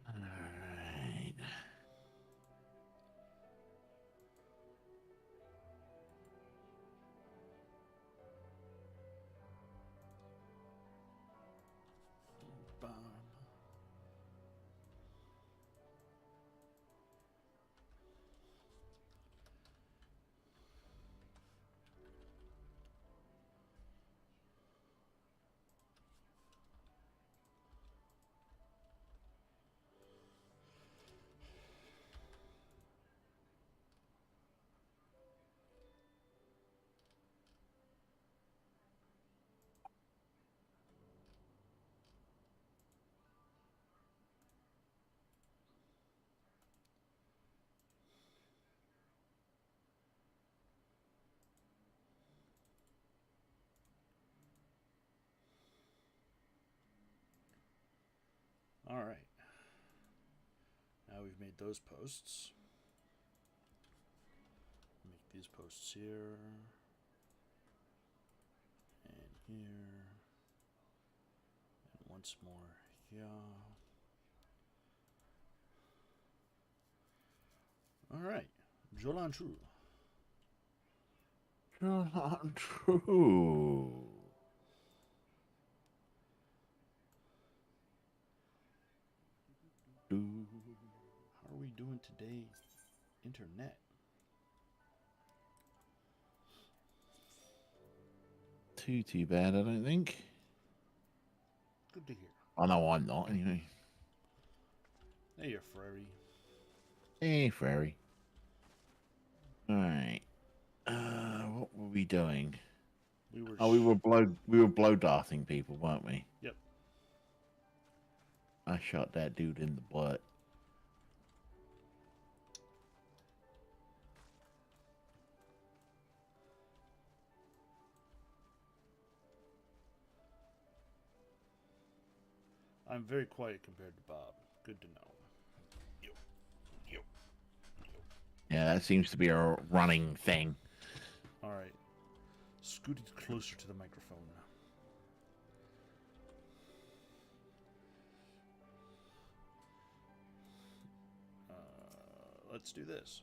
Alright. Bomb. All right. Now we've made those posts. Make these posts here and here and once more here. All right. Jolanchu. Not true. How are we doing today, internet? Too bad, I don't think. Good to hear. Oh, no, I'm not, anyway. Hey, you're Frary. Hey, Fairy. Alright. What were we doing? We were. Oh, we were blow darting people, weren't we? Yep. I shot that dude in the butt. I'm very quiet compared to Bob. Good to know. Yo. Yo. Yeah, that seems to be a running thing. All right. Scooted closer to the microphone. Let's do this.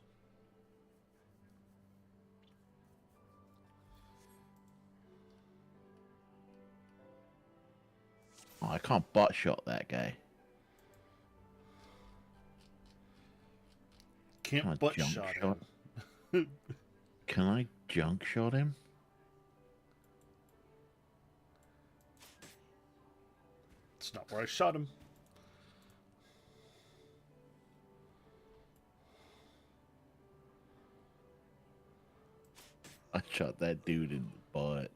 Oh, I can't butt shot that guy. Can't butt shot him. Can I junk shot him? It's not where I shot him. I shot that dude in the butt.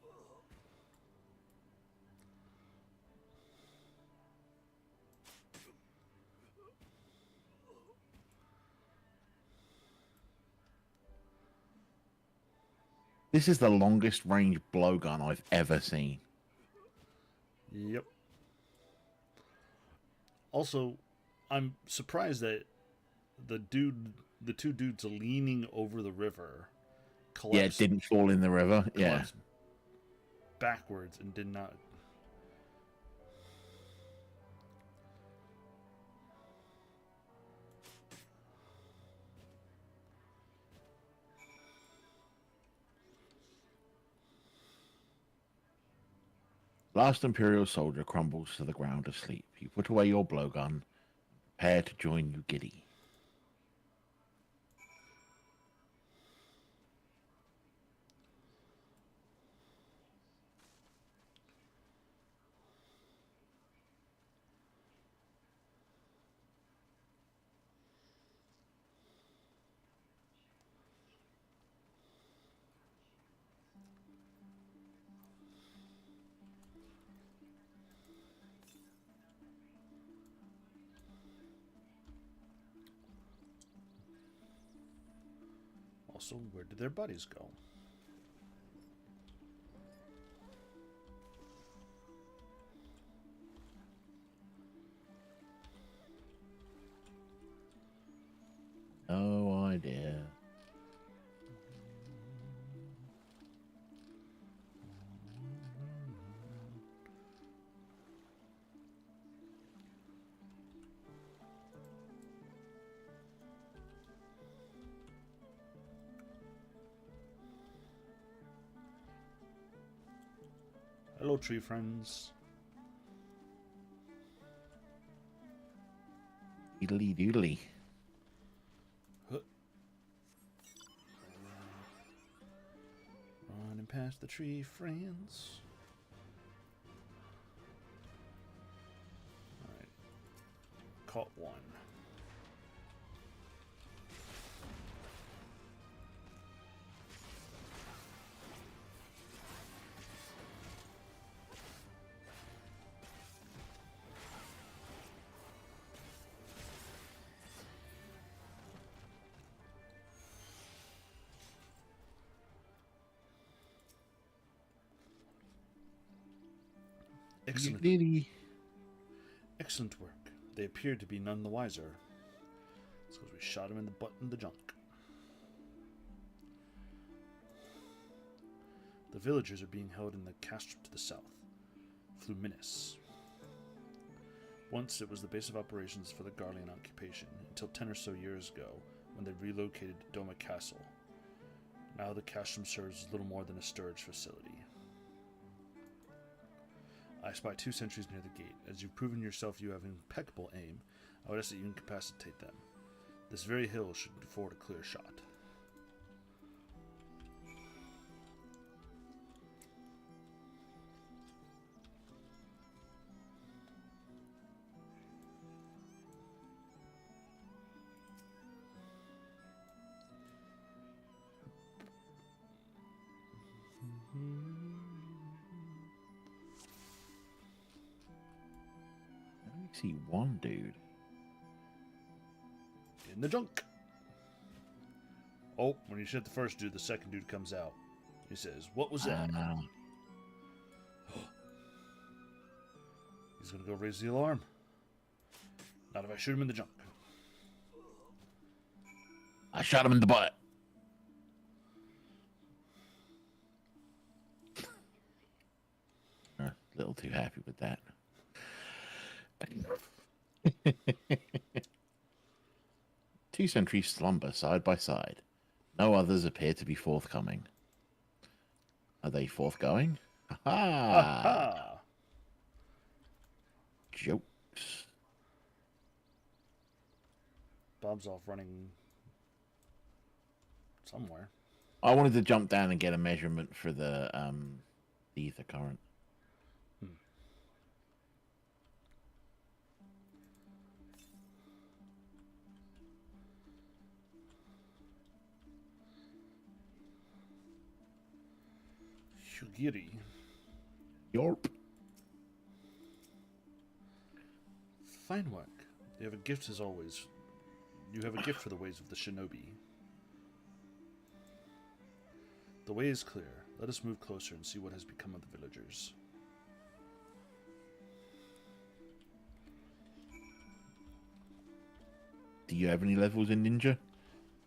This is the longest range blowgun I've ever seen. Yep. Also, I'm surprised that the two dudes leaning over the river, Yeah, it collapsed, didn't fall in the river. Yeah. collapsed backwards and did not. Last Imperial soldier crumbles to the ground asleep. You put away your blowgun, prepare to join you, Giddy. Also, where did their buddies go? Hello, tree friends. Doodly doodly. Running past the tree friends. Alright. Caught one. Excellent. Doodly. Excellent work. They appeared to be none the wiser. It's because we shot him in the butt in the junk. The villagers are being held in the castrum to the south, Fluminus. Once it was the base of operations for the Garlean occupation, until 10 or so years ago, when they relocated to Doma Castle. Now the castrum serves little more than a storage facility. I spy 2 sentries near the gate. As you've proven yourself you have impeccable aim, I would ask that you incapacitate them. This very hill should afford a clear shot. I only see one dude. In the junk. Oh, when you shoot the first dude, the second dude comes out. He says, "What was that?" He's gonna go raise the alarm. Not if I shoot him in the junk. I shot him in the butt. A little too happy with that. Two sentries slumber side by side. No others appear to be forthcoming. Are they forthgoing? Ha! Ha! Jokes. Bob's off running somewhere. I wanted to jump down and get a measurement for the ether current. Shugiri. Yorp. Fine work. You have a gift as always. You have a gift for the ways of the shinobi. The way is clear. Let us move closer and see what has become of the villagers. Do you have any levels in ninja?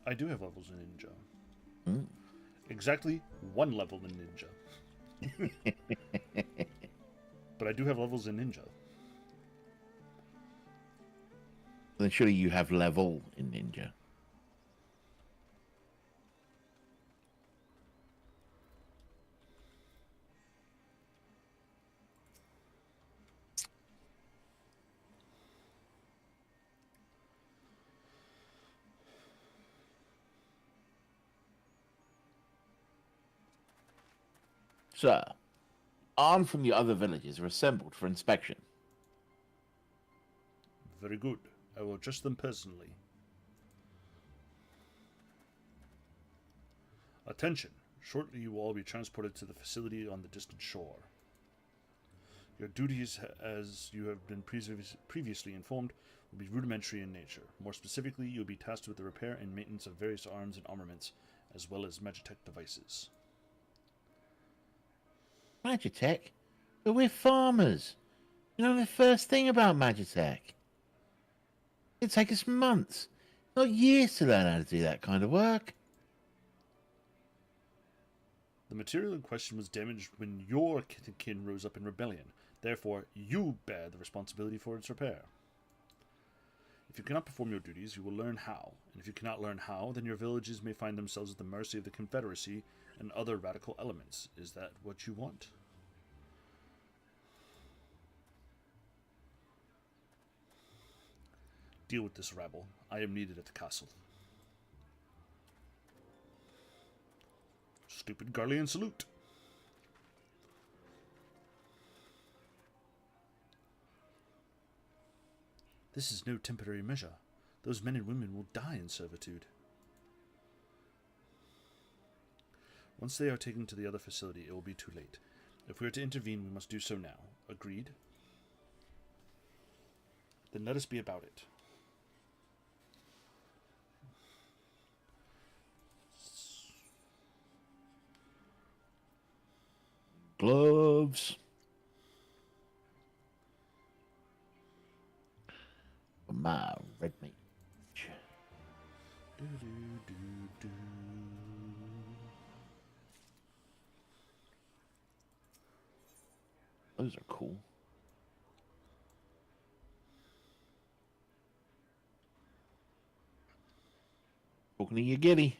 I do have levels in ninja. Hmm. Exactly 1 level in ninja. But I do have levels in ninja. Then surely you have level in ninja. Sir, armed from the other villages are assembled for inspection. Very good. I will address them personally. Attention! Shortly you will all be transported to the facility on the distant shore. Your duties, as you have been previously informed, will be rudimentary in nature. More specifically, you will be tasked with the repair and maintenance of various arms and armaments, as well as Magitech devices. Magitech? But we're farmers. You know the first thing about Magitech. It'd take us months, not years, to learn how to do that kind of work. The material in question was damaged when your kin rose up in rebellion. Therefore, you bear the responsibility for its repair. If you cannot perform your duties, you will learn how. And if you cannot learn how, then your villages may find themselves at the mercy of the Confederacy and other radical elements. Is that what you want? deal with this rabble. I am needed at the castle. Stupid Garlean salute. This is no temporary measure. Those men and women will die in servitude. Once they are taken to the other facility, it will be too late. If we are to intervene, we must do so now. Agreed? Then let us be about it. Gloves. My red meat. Do, do, do, do. Those are cool. Talking to you, Giddy.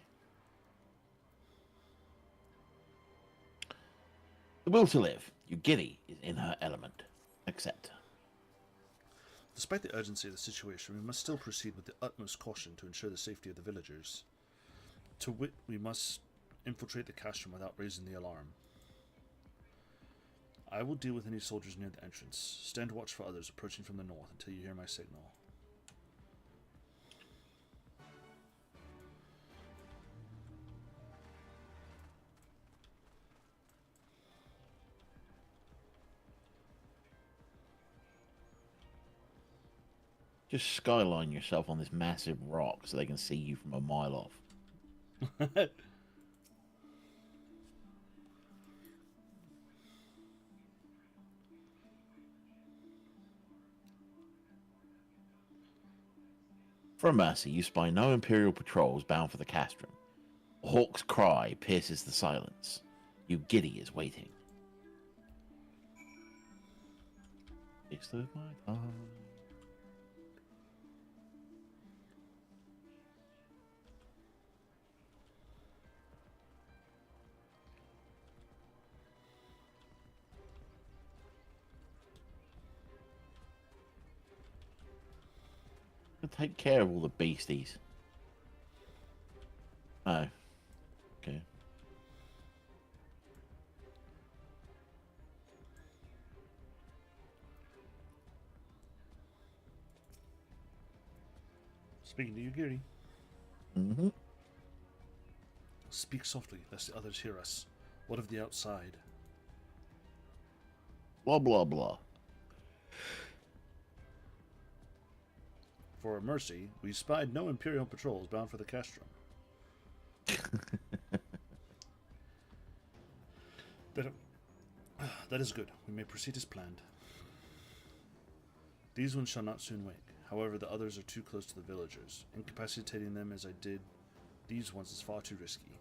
The will to live. Your Giddy is in her element. Accept. Despite the urgency of the situation, we must still proceed with the utmost caution to ensure the safety of the villagers. To wit, we must infiltrate the castrum without raising the alarm. I will deal with any soldiers near the entrance. Stand watch for others approaching from the north until you hear my signal. Just skyline yourself on this massive rock so they can see you from a mile off. For mercy, you spy no Imperial patrols bound for the castrum. A hawk's cry pierces the silence. You Giddy is waiting. It's the my time. Take care of all the beasties. Oh. Okay. Speaking to you, Geary. Mm-hmm. Speak softly, lest the others hear us. What of the outside? Blah, blah, blah. For mercy, we spied no Imperial patrols bound for the castrum. That is good. We may proceed as planned. These ones shall not soon wake. However, the others are too close to the villagers. Incapacitating them as I did these ones is far too risky.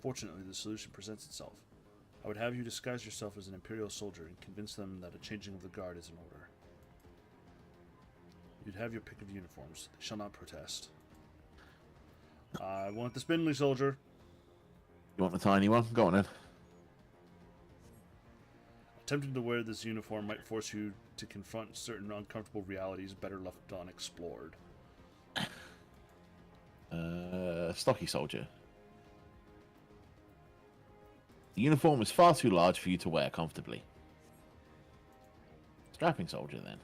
Fortunately, the solution presents itself. I would have you disguise yourself as an Imperial soldier and convince them that a changing of the guard is in order. You'd have your pick of uniforms. They shall not protest. I want the spindly soldier. You want the tiny one? Go on then. Attempting to wear this uniform might force you to confront certain uncomfortable realities better left unexplored. Stocky soldier. The uniform is far too large for you to wear comfortably. Strapping soldier, then.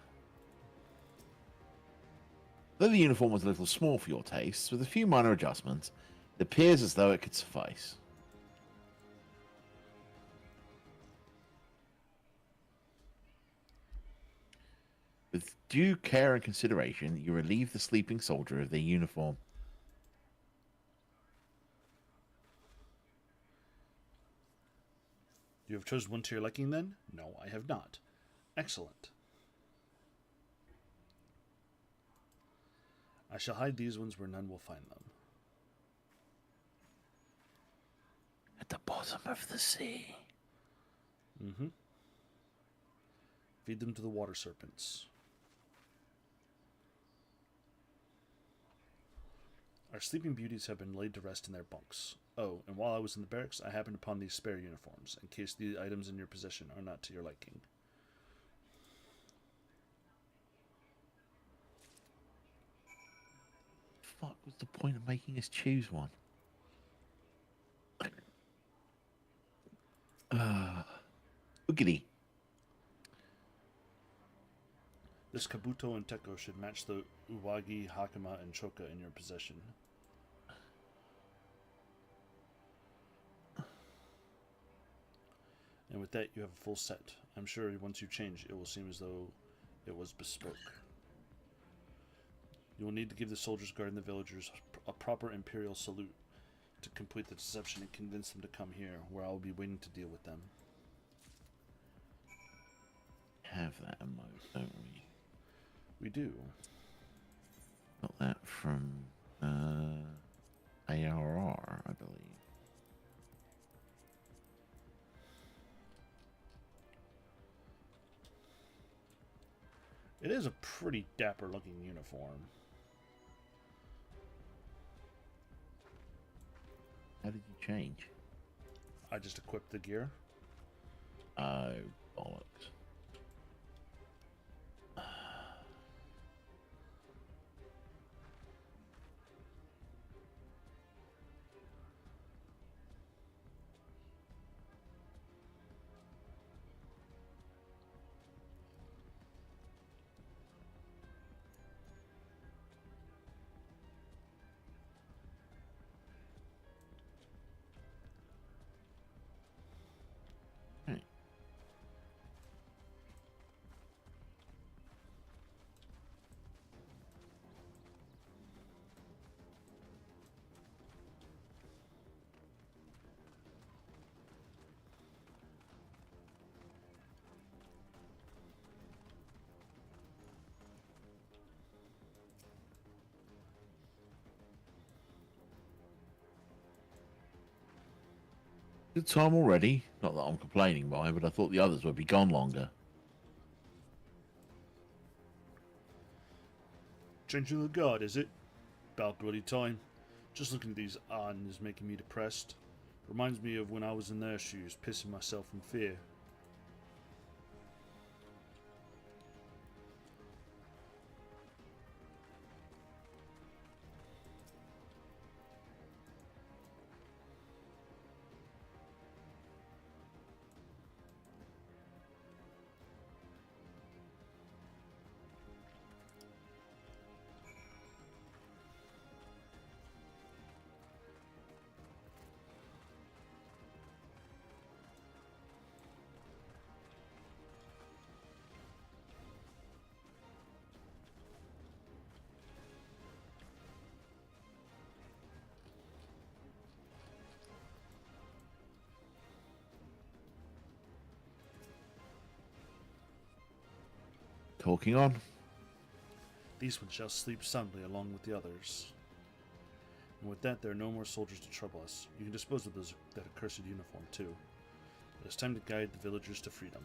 Though the uniform was a little small for your tastes, with a few minor adjustments, it appears as though it could suffice. With due care and consideration, you relieve the sleeping soldier of their uniform. You have chosen one to your liking, then? No, I have not. Excellent. I shall hide these ones where none will find them. At the bottom of the sea. Mm-hmm. Feed them to the water serpents. Our sleeping beauties have been laid to rest in their bunks. Oh, and while I was in the barracks, I happened upon these spare uniforms, in case the items in your possession are not to your liking. the point of making us choose one? Oogity. This Kabuto and Teko should match the Uwagi, Hakama, and Choka in your possession. And with that, you have a full set. I'm sure once you change, it will seem as though it was bespoke. You will need to give the soldiers guarding the villagers a proper imperial salute to complete the deception and convince them to come here, where I will be waiting to deal with them. Have that emote, don't we? We do. Got that from ARR, I believe. It is a pretty dapper looking uniform. How did you change? I just equipped the gear. Oh, bollocks. Good time already. Not that I'm complaining by, but I thought the others would be gone longer. Changing the guard, is it? About bloody time. Just looking at these on is making me depressed. Reminds me of when I was in their shoes, pissing myself from fear. Talking on. These ones shall sleep soundly along with the others. And with that, there are no more soldiers to trouble us. You can dispose of that accursed uniform, too. It is time to guide the villagers to freedom.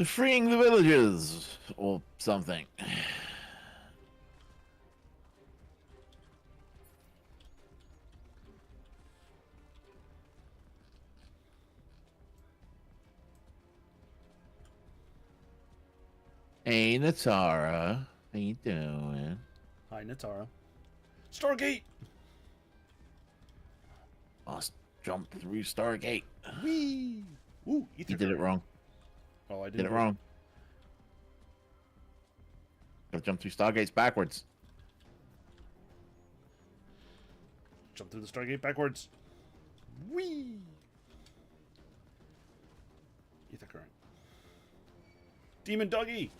Freeing the villagers, or something. Hey, Natara. How you doing? Hi, Natara. Stargate! Must jump through Stargate. Whee! Ooh, ether. You did it wrong. Oh, I Did didn't it do wrong. Gotta jump through Stargates backwards. Jump through the Stargate backwards. Whee! Ether current. Demon doggy!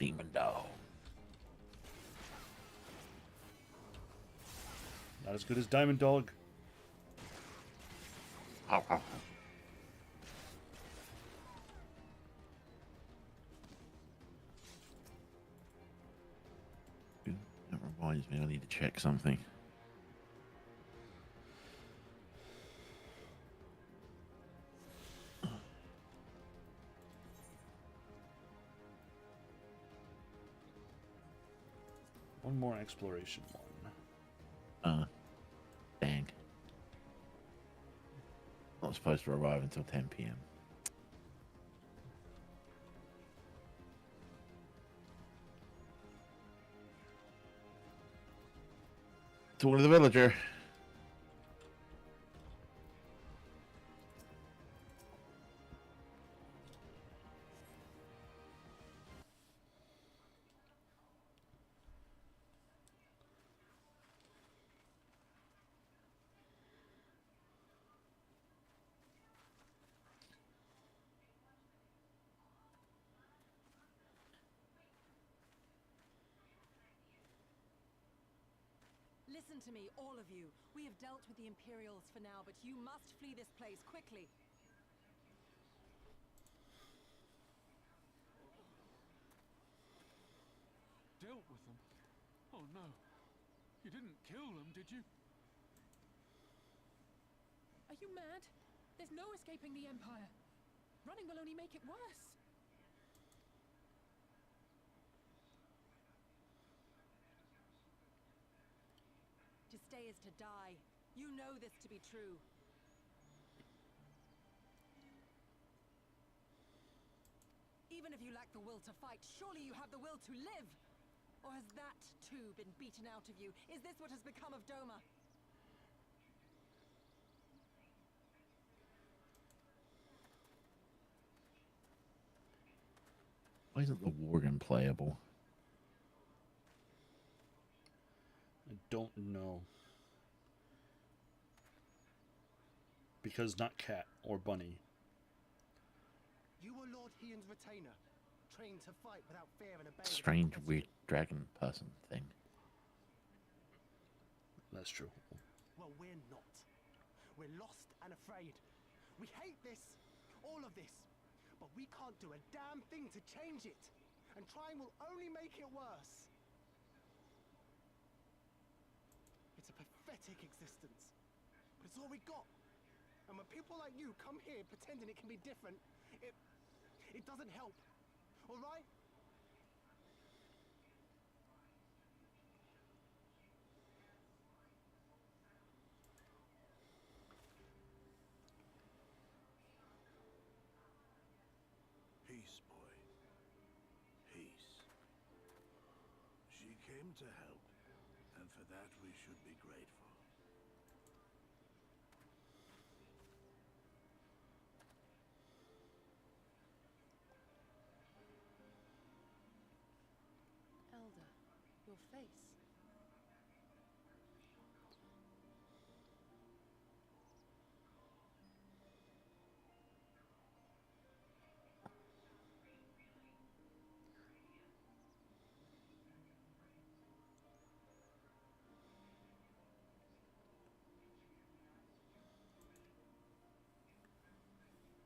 Demon dog. Not as good as Diamond Dog. Ow, ow. That reminds me, I need to check something. One more exploration one. Dang. Not supposed to arrive until 10 p.m. Talking to the villager. Listen to me, all of you. We have dealt with the Imperials for now, but you must flee this place quickly. Dealt with them? Oh no. You didn't kill them, did you? Are you mad? There's no escaping the Empire. Running will only make it worse. To stay is to die. You know this to be true. Even if you lack the will to fight, surely you have the will to live! Or has that, too, been beaten out of you? Is this what has become of Doma? Why isn't the Worgen playable? I don't know. Because not Cat or Bunny. You were Lord Hian's retainer, trained to fight without fear and obey. Strange, weird dragon person thing. That's true. Well, we're not. We're lost and afraid. We hate this, all of this, but we can't do a damn thing to change it. And trying will only make it worse. It's a pathetic existence, but it's all we got. And when people like you come here pretending it can be different, it doesn't help. All right? Peace, boy. Peace. She came to help, and for that we should be grateful. Elder, your face.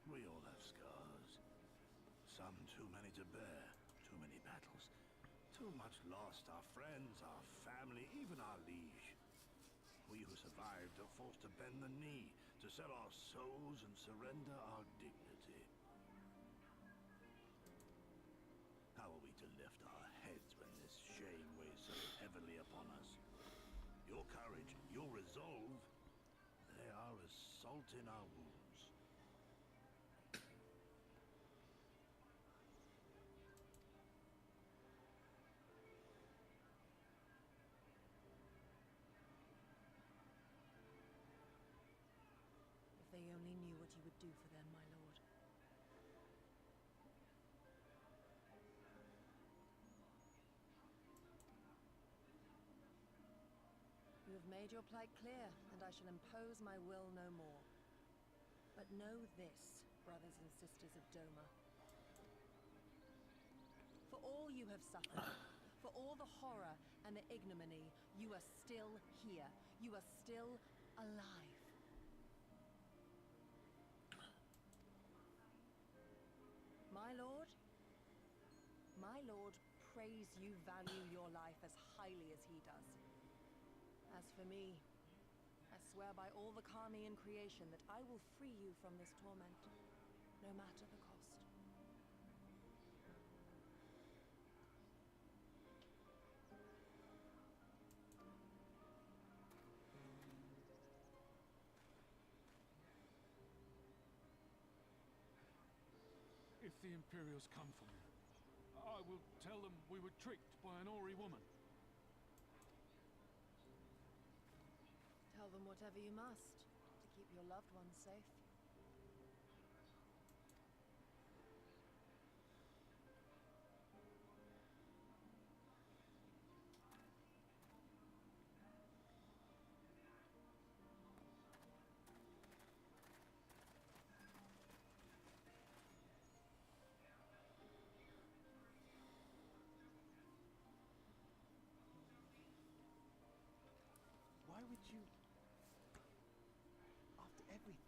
We all have scars. Some too many to bear. Too many battles. Too much lost. Our friends, our family, even our liege. We who survived are forced to bend the knee, to sell our souls and surrender our dignity. How are we to lift our heads when this shame weighs so heavily upon us? Your courage, your resolve, they are as salt in our wounds. only knew what you would do for them, my lord. You have made your plight clear, and I shall impose my will no more. But know this, brothers and sisters of Doma. For all you have suffered, for all the horror and the ignominy, you are still here. You are still alive. My lord prays you value your life as highly as he does. As for me, I swear by all the kami in creation that I will free you from this torment, no matter the cost. If the Imperials come for me, I will tell them we were tricked by an Ori woman. Tell them whatever you must to keep your loved ones safe. Why would you... After everything?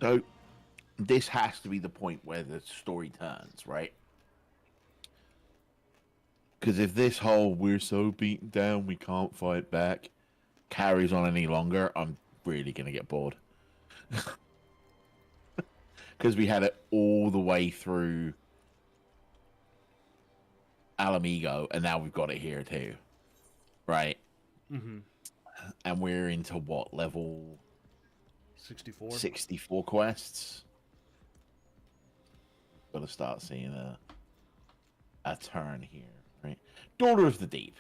So this has to be the point where the story turns, right? Because if this whole "we're so beaten down we can't fight back" carries on any longer, I'm really gonna get bored. Because we had it all the way through Alamigo, and now we've got it here too, right? Mm-hmm. And we're into what, level 64? 64 quests? Got to start seeing a turn here, right? Daughter of the Deep.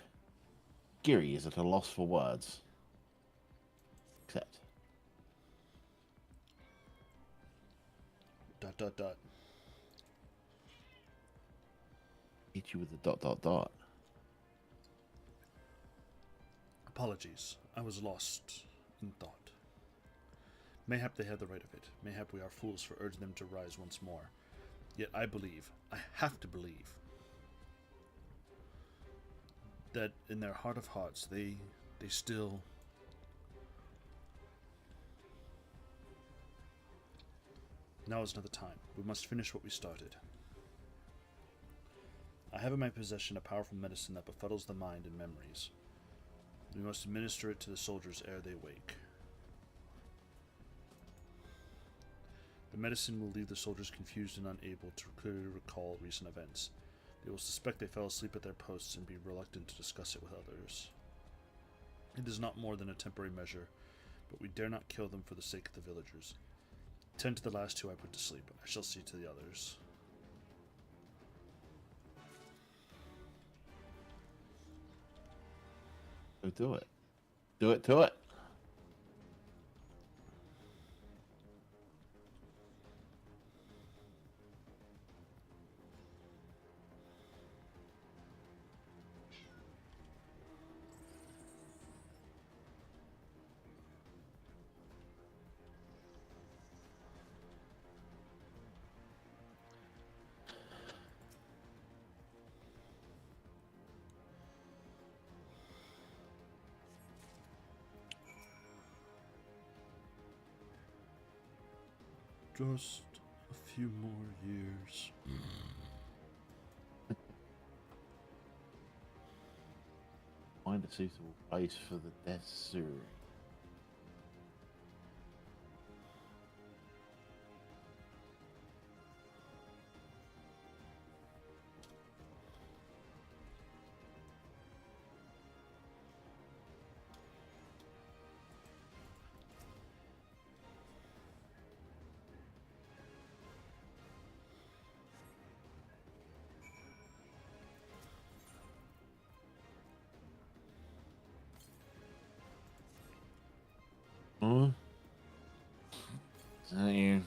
Giri is at a loss for words. Except Dot, dot, dot. hit you with the dot dot dot. Apologies. I was lost in thought. Mayhap they had the right of it. Mayhap we are fools for urging them to rise once more. Yet I believe, I have to believe, that in their heart of hearts they still... Now is not the time. We must finish what we started. I have in my possession a powerful medicine that befuddles the mind and memories. We must administer it to the soldiers ere they wake. The medicine will leave the soldiers confused and unable to clearly recall recent events. They will suspect they fell asleep at their posts and be reluctant to discuss it with others. It is not more than a temporary measure, but we dare not kill them for the sake of the villagers. Tend to the last two I put to sleep. I shall see to the others. Go do it. Do it to it. Just a few more years. Find a suitable place for the desert. Huh? Is that you?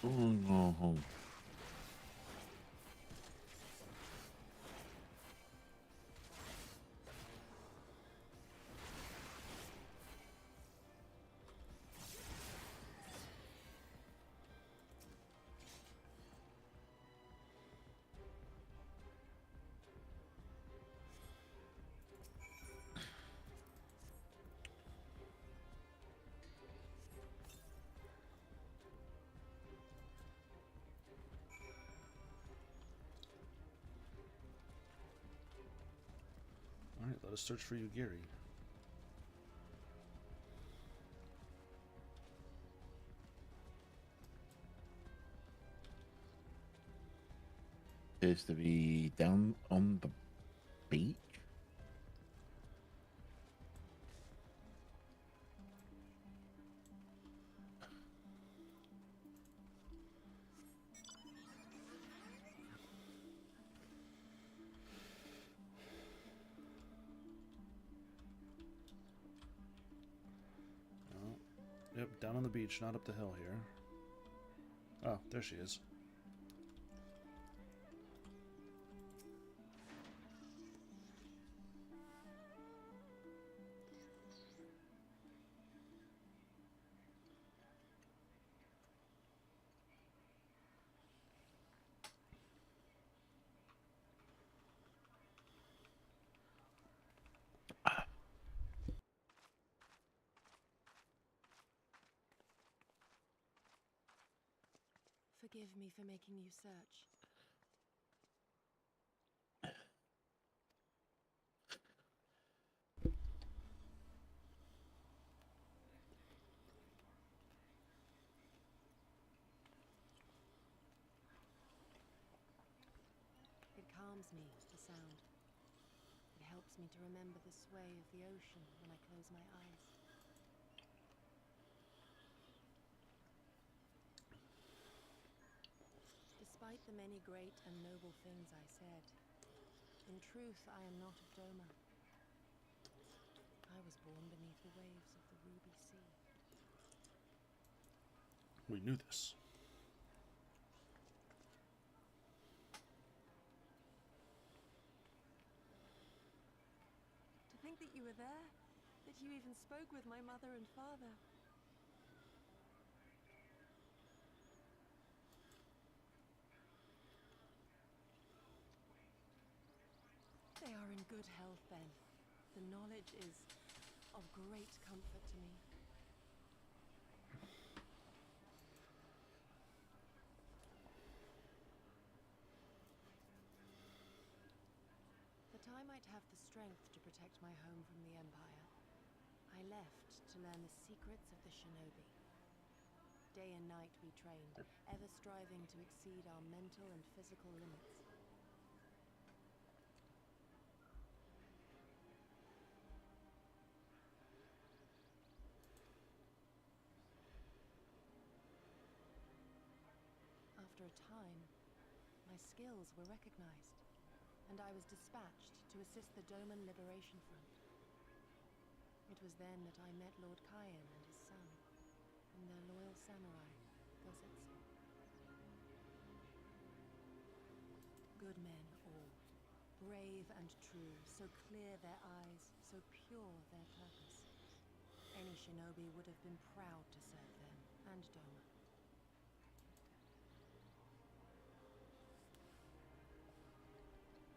Oh no. Alright, let us search for you, Gary. Appears to be down on the beach. Oh, yep, down on the beach, not up the hill here. Oh, there she is. Forgive me for making you search. It calms me, the sound. It helps me to remember the sway of the ocean when I close my eyes. Despite the many great and noble things I said, in truth I am not of Doma. I was born beneath the waves of the Ruby Sea. We knew this. To think that you were there, that you even spoke with my mother and father. They are in good health, then. The knowledge is of great comfort to me. That I might have the strength to protect my home from the Empire, I left to learn the secrets of the Shinobi. Day and night we trained, ever striving to exceed our mental and physical limits. After a time, my skills were recognized, and I was dispatched to assist the Doman Liberation Front. It was then that I met Lord Kyan and his son, and their loyal samurai, Gosetsu. Good men all, brave and true, so clear their eyes, so pure their purpose. Any shinobi would have been proud to serve them and Doma.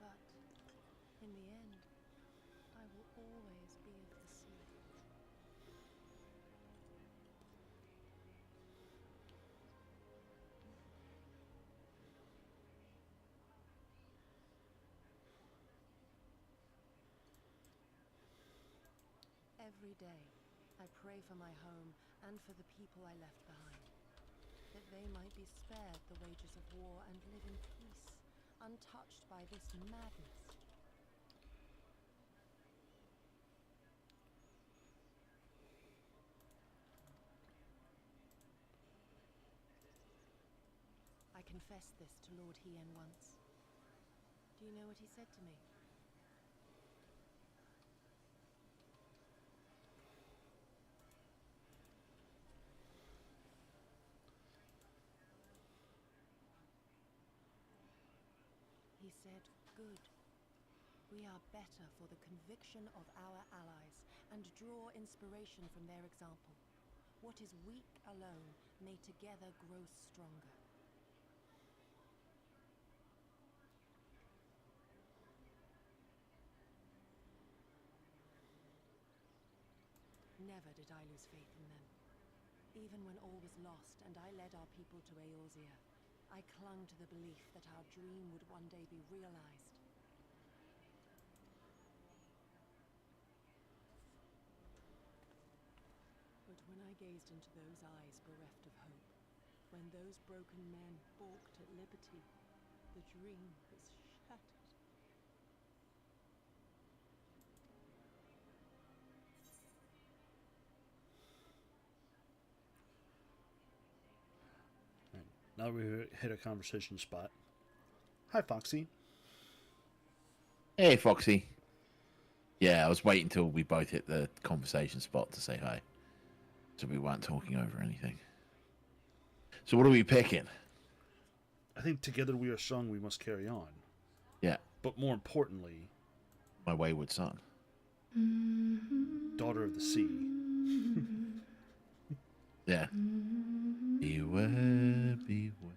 But in the end, I will always be of the sea. Every day, I pray for my home and for the people I left behind, that they might be spared the wages of war and live in peace, untouched by this madness. I confessed this to Lord Hien once. Do you know what he said to me? He said, "Good. We are better for the conviction of our allies, and draw inspiration from their example. What is weak alone may together grow stronger." Never did I lose faith in them. Even when all was lost and I led our people to Eorzea, I clung to the belief that our dream would one day be realized. But when I gazed into those eyes bereft of hope, when those broken men balked at liberty, the dream was shattered. Right. Now we hit a conversation spot. Hi, Foxy. Hey, Foxy. Yeah, I was waiting till we both hit the conversation spot to say hi, so we weren't talking over anything. So what are we picking? I think together we are strong, we must carry on. Yeah, But more importantly, my wayward son. daughter of the sea. Yeah. Beware, beware.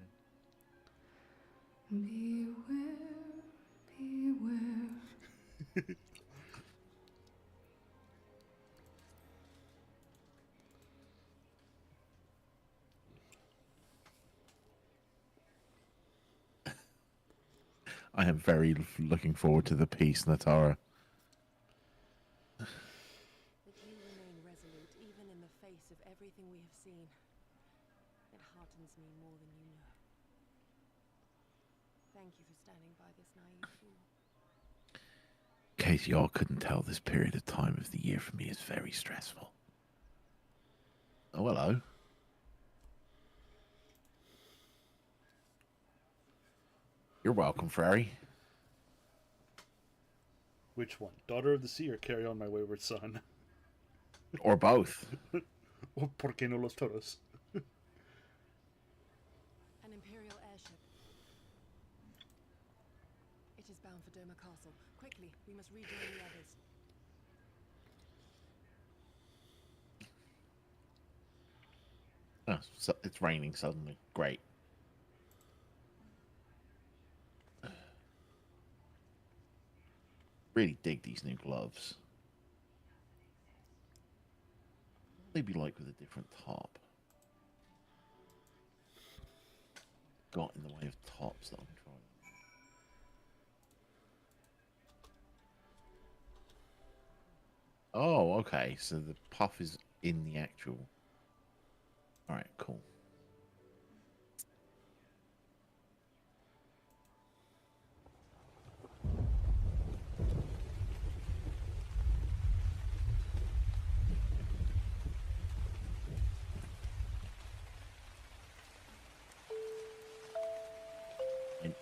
Beware, beware. I am very looking forward to the peace, Natara. That you remain resolute even in the face of everything we have seen. It heartens me more than you know. Thank you for standing by this naive fool. In case y'all couldn't tell, this period of time of the year for me is very stressful. Oh, hello. You're welcome, Frary. Which one? Daughter of the sea or carry on my wayward son? Or both. Or por qué no los toros? An Imperial airship. It is bound for Doma Castle. Quickly, we must rejoin the others. Oh, so it's raining suddenly. Great. Really dig these new gloves. What would they be like with a different top? Got in the way of tops that I'm trying. Oh, okay. So the puff is in the actual. All right, cool.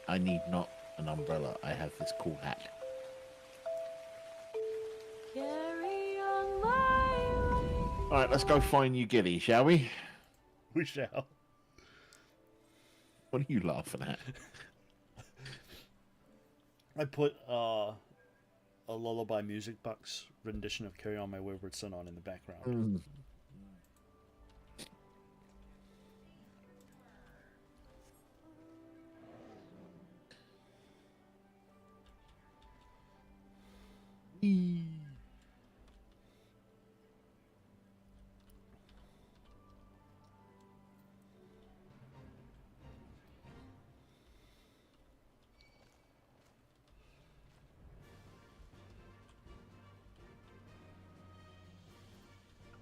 I need not an umbrella. I have this cool hat. Carry on my way. All right, let's go find you, Gilly, shall we? We shall. What are you laughing at? I put a lullaby music box rendition of "Carry On My Wayward Son" on in the background. Mm.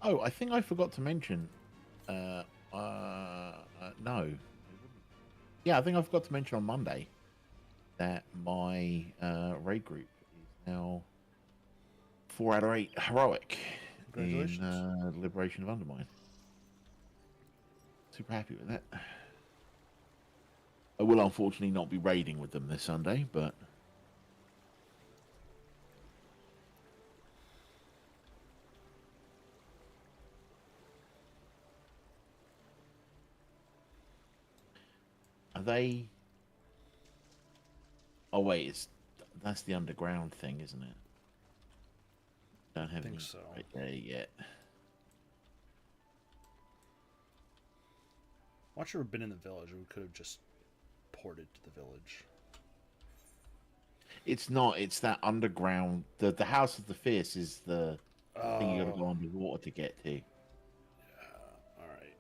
Oh, I think I forgot to mention. No. Yeah, I think I forgot to mention on Monday that my raid group is now 4 out of 8 heroic in Congratulations. Liberation of Undermine. Super happy with that. I will unfortunately not be raiding with them this Sunday, but are they? Oh wait, that's the underground thing, isn't it? Don't have think any so. right there yet. Watch her have been in the village, or we could have just ported to the village. It's not. It's that underground. The House of the Fierce is the thing you got to go Oh, underwater to get to. all right.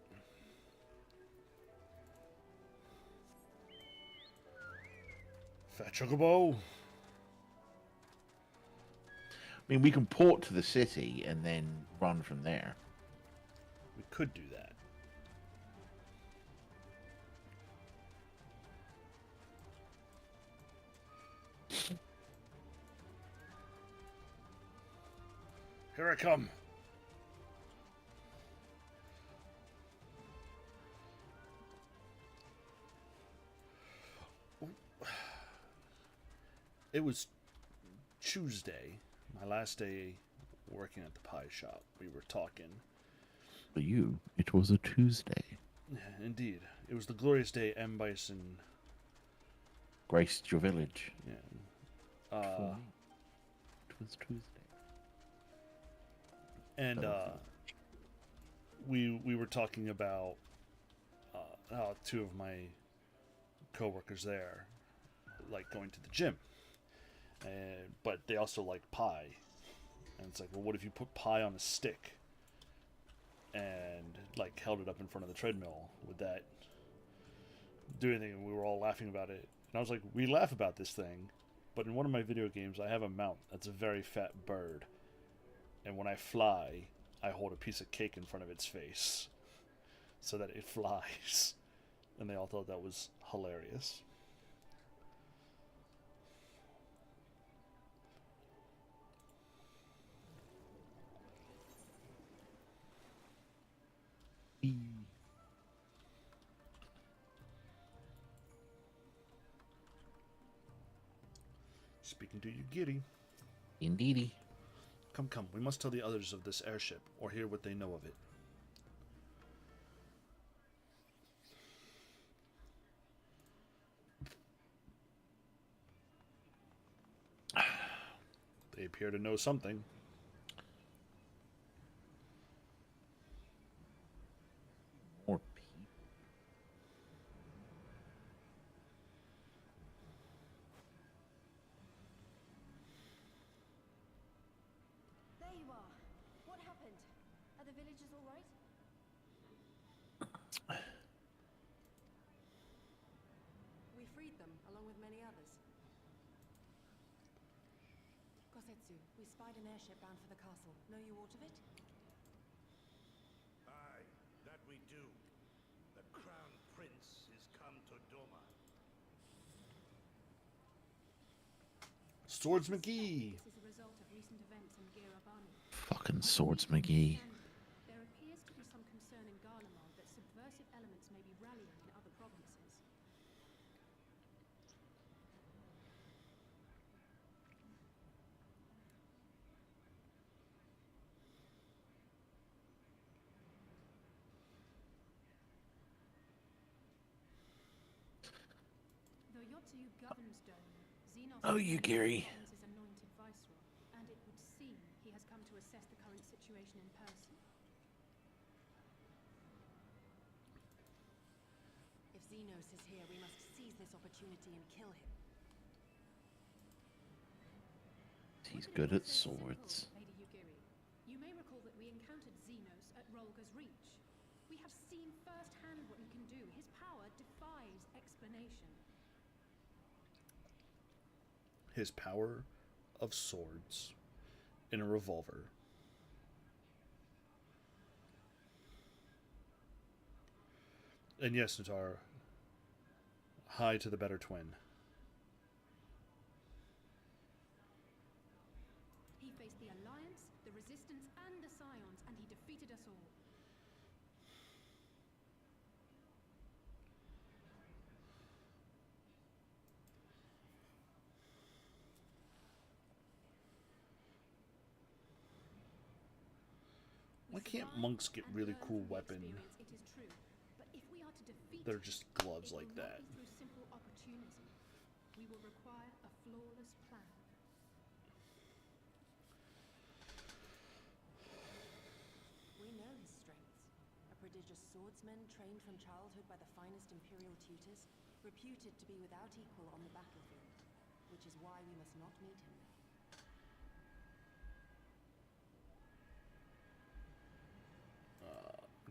Fat Chocobo. I mean, we can port to the city and then run from there. We could do that. Here I come. It was Tuesday, my last day working at the pie shop. We were talking. For you, it was a Tuesday. Indeed. It was the glorious day M. Bison. Graced your village. Yeah. For me, it was Tuesday. And we were talking about how two of my coworkers there like going to the gym, but they also like pie. And it's like, well, what if you put pie on a stick and like held it up in front of the treadmill? Would that do anything? And we were all laughing about it. And I was like, we laugh about this thing, but in one of my video games, I have a mount that's a very fat bird. And when I fly, I hold a piece of cake in front of its face so that it flies. And they all thought that was hilarious. Speaking to you, Giddy. Indeedy. Come, come. We must tell the others of this airship, or hear what they know of it. They appear to know something. More people. There you are. What happened? Are the villagers all right? We freed them, along with many others. Kosetsu, we spied an airship bound for the castle. Know you aught of it? Aye, that we do. The Crown Prince is come to Doma. Swords McGee! This is a result of recent events in Girabani. Fucking swords, McGee. There appears to be some concern in Garlemald that subversive elements may be rallying in other provinces. Yotu governs Dome. Xenos Oh, you, Gary. is his anointed viceroy, and it would seem he has come to assess the current situation in person. If Xenos is here, we must seize this opportunity and kill him. He's good at swords. Lady Yugiri. You may recall that we encountered Xenos at Rolga's Reach. We have seen firsthand what he can do. His power defies explanation. His power of swords in a revolver. And yes, Natar, hi to the better twin. He faced the Alliance, the Resistance, and the Scions, and he defeated us all. Why can't monks get really cool weapon? It is true, but if we are to defeat They're just gloves like that. it will not be through simple opportunism. We will require a flawless plan. We know his strengths. A prodigious swordsman trained from childhood by the finest imperial tutors, reputed to be without equal on the battlefield, which is why we must not meet him.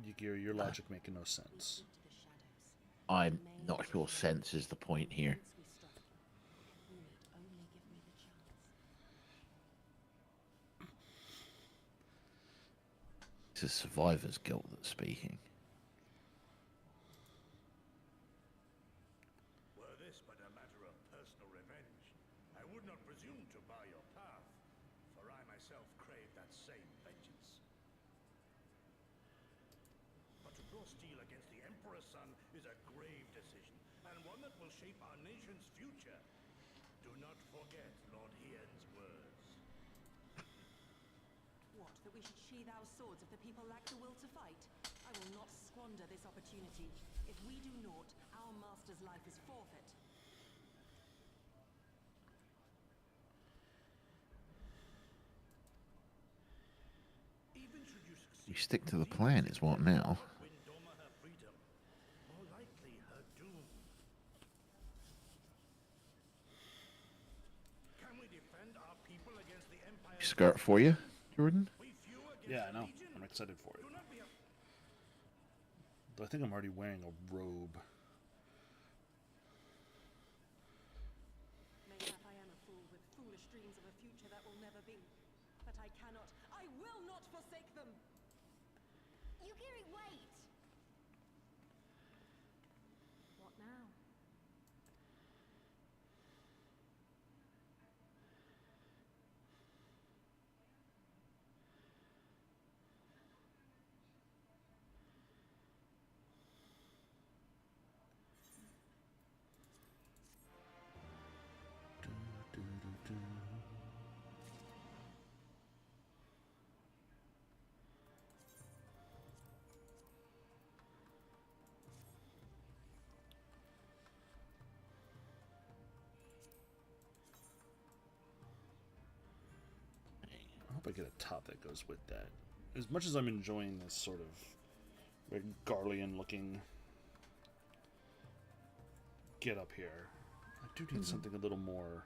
Yugiri, your logic making no We sense. seek to the shadows. I'm not sure sense is the point here. Once we strike, you need only give me the chance. It's a survivor's guilt that's speaking. Were this but a matter of personal revenge, I would not presume to bar your path, for I myself crave that same vengeance. But to draw steel against the Emperor's son is a grave decision, and one that will shape our nation's future. Do not forget Lord Hien's words. What, that we should sheathe our swords if the people lack the will to fight? I will not squander this opportunity. If we do naught, our master's life is forfeit. Even should you succeed, We stick to the plan is what now? win Doma her freedom, more likely her doom. Can we defend our people against the Empire? Skirt for you, Jordan? We few against Yeah, I the know. Legion? I'm excited for it. Do not be Though I think I'm already wearing a robe. Mayhap I am a fool with foolish dreams of a future that will never be. But I cannot, I will not forsake them! Yugiri, wait! What now? I hope I get a top that goes with that. As much as I'm enjoying this sort of very Garlean looking get up here, I do need something a little more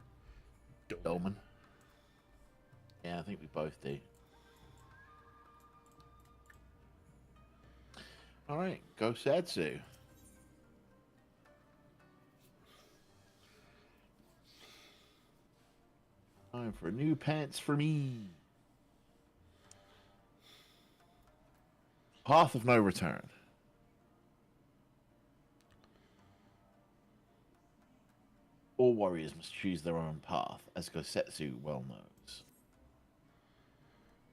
Dolman. Yeah, I think we both do. Alright, go Satsu. Time for new pants for me. Path of no return. All warriors must choose their own path, as Gosetsu well knows.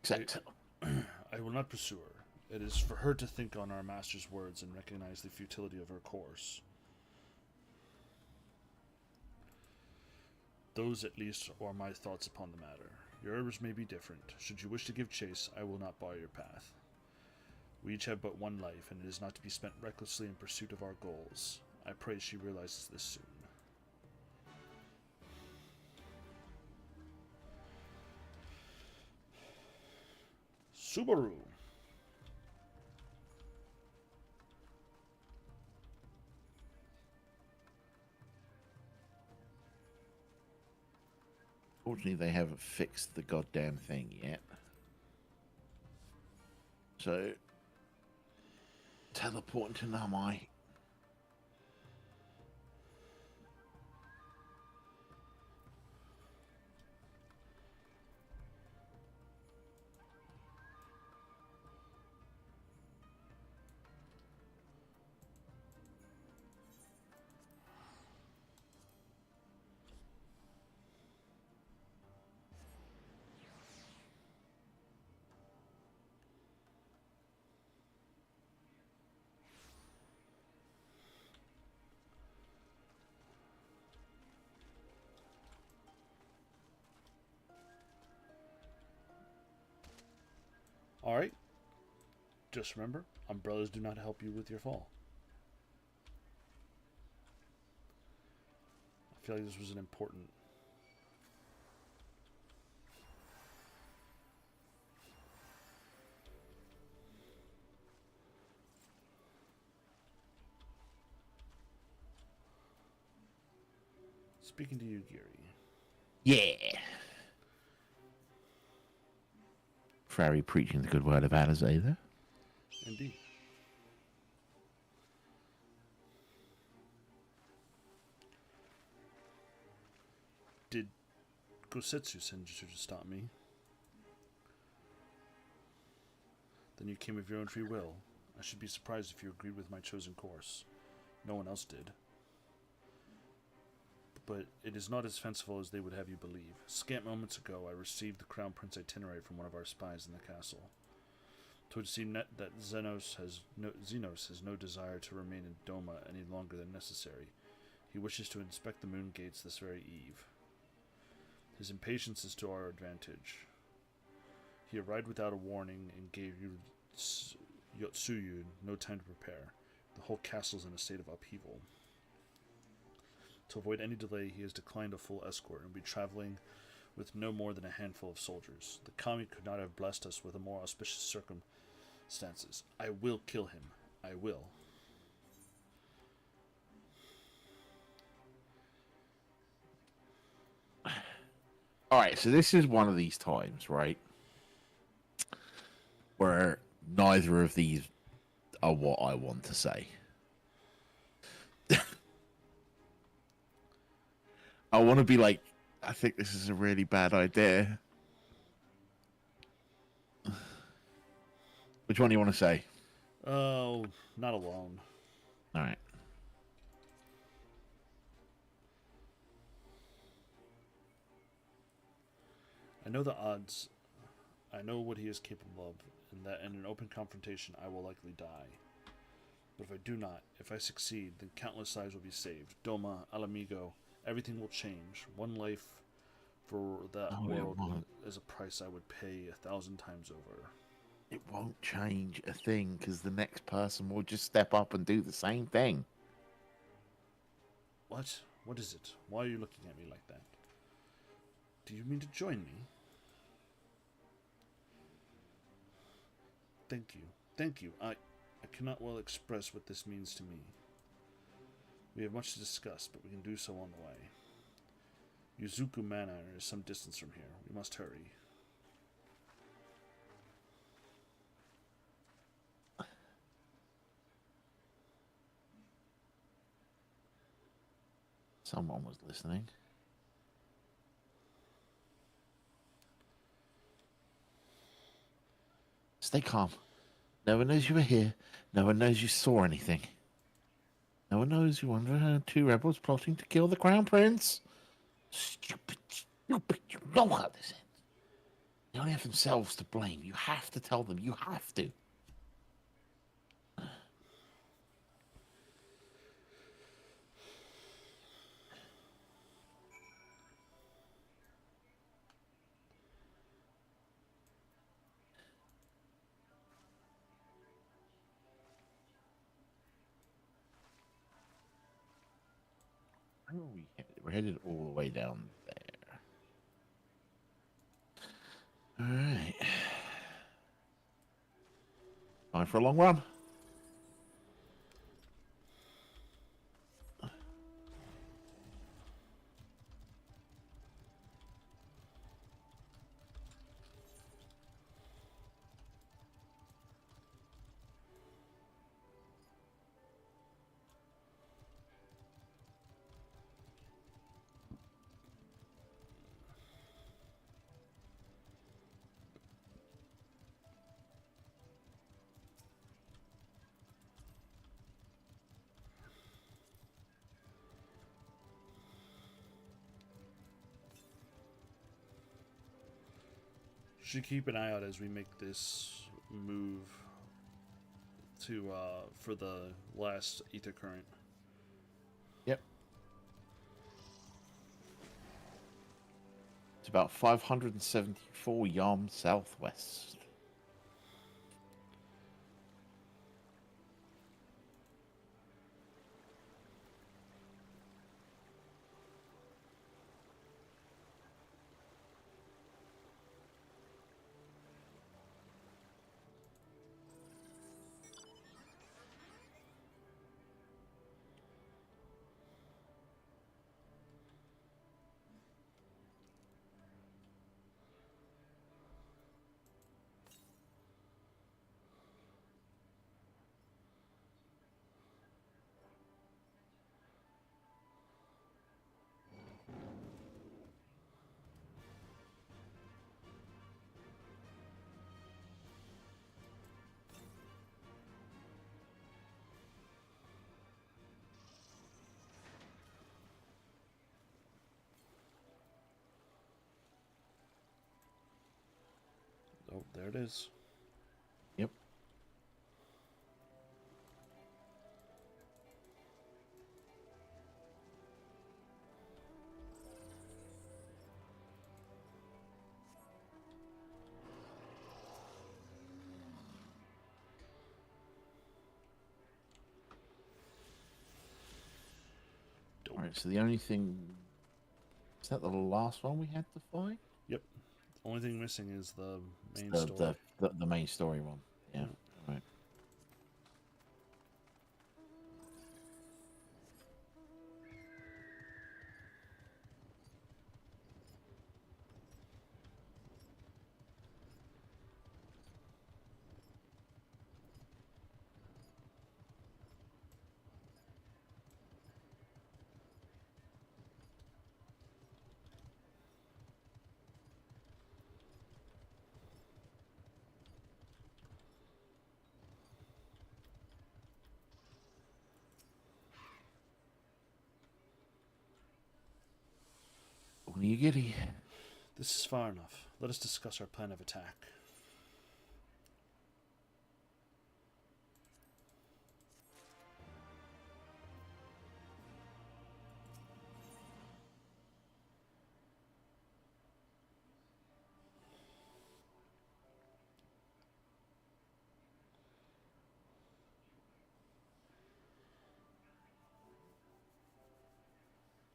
Except, I will not pursue her. It is for her to think on our master's words and recognize the futility of her course. Those, at least, are my thoughts upon the matter. Yours may be different. Should you wish to give chase, I will not bar your path. We each have but one life, and it is not to be spent recklessly in pursuit of our goals. I pray she realizes this soon. Subaru. Fortunately, they haven't fixed the goddamn thing yet. So, teleporting to Namai. All right. Just remember, umbrellas do not help you with your fall. I feel like this was an important. Speaking to you, Geary. Yeah. Frary preaching the good word of Alizé there. Indeed. Did Gosetsu send you to stop me? Then you came of your own free will. I should be surprised if you agreed with my chosen course. No one else did. But it is not as fanciful as they would have you believe. Scant moments ago, I received the Crown Prince itinerary from one of our spies in the castle. It would seem that Xenos has no desire to remain in Doma any longer than necessary. He wishes to inspect the moon gates this very eve. His impatience is to our advantage. He arrived without a warning and gave Yotsuyu no time to prepare. The whole castle is in a state of upheaval. To avoid any delay, he has declined a full escort and will be traveling with no more than a handful of soldiers. The kami could not have blessed us with a more auspicious circumstances. I will kill him. I will. All right, so this is one of these times, right, where neither of these are what I want to say. I want to be like, I think this is a really bad idea. Which one do you want to say? Oh, not alone. All right. I know the odds. I know what he is capable of, and that in an open confrontation I will likely die. But if I do not, if I succeed, then countless lives will be saved. Doma, Alamigo, everything will change. One life for that world is a price I would pay 1,000 times over. It won't change a thing because the next person will just step up and do the same thing. What? What is it? Why are you looking at me like that? Do you mean to join me? Thank you. Thank you. I cannot well express what this means to me. We have much to discuss, but we can do so on the way. Yuzuku Manor is some distance from here. We must hurry. Someone was listening. Stay calm. No one knows you were here. No one knows you saw anything. No one knows you were two rebels plotting to kill the Crown Prince. Stupid, stupid. You know how this ends. They only have themselves to blame. You have to tell them. You have to. Where are we headed? We're headed all the way down there. All right. Time for a long run. Should keep an eye out as we make this move to for the last ether current. Yep. It's about 574 yam southwest. Oh, there it is. Yep. All right, so the only thing... Is that the last one we had to fight? Yep. The only thing missing is the main The, story. the main story one. Yeah. All right. Onigiri. This is far enough. Let us discuss our plan of attack.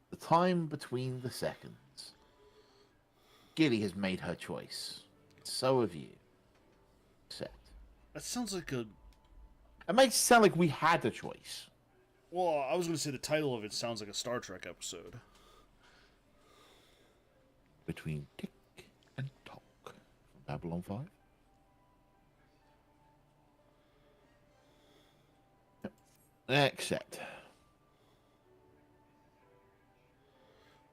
The time between the seconds. Gilly has made her choice. So have you. Accept. That sounds like a... It makes it sound like we had a choice. Well, I was going to say the title of it sounds like a Star Trek episode. Between tick and tock. From Babylon 5. Yep. Accept.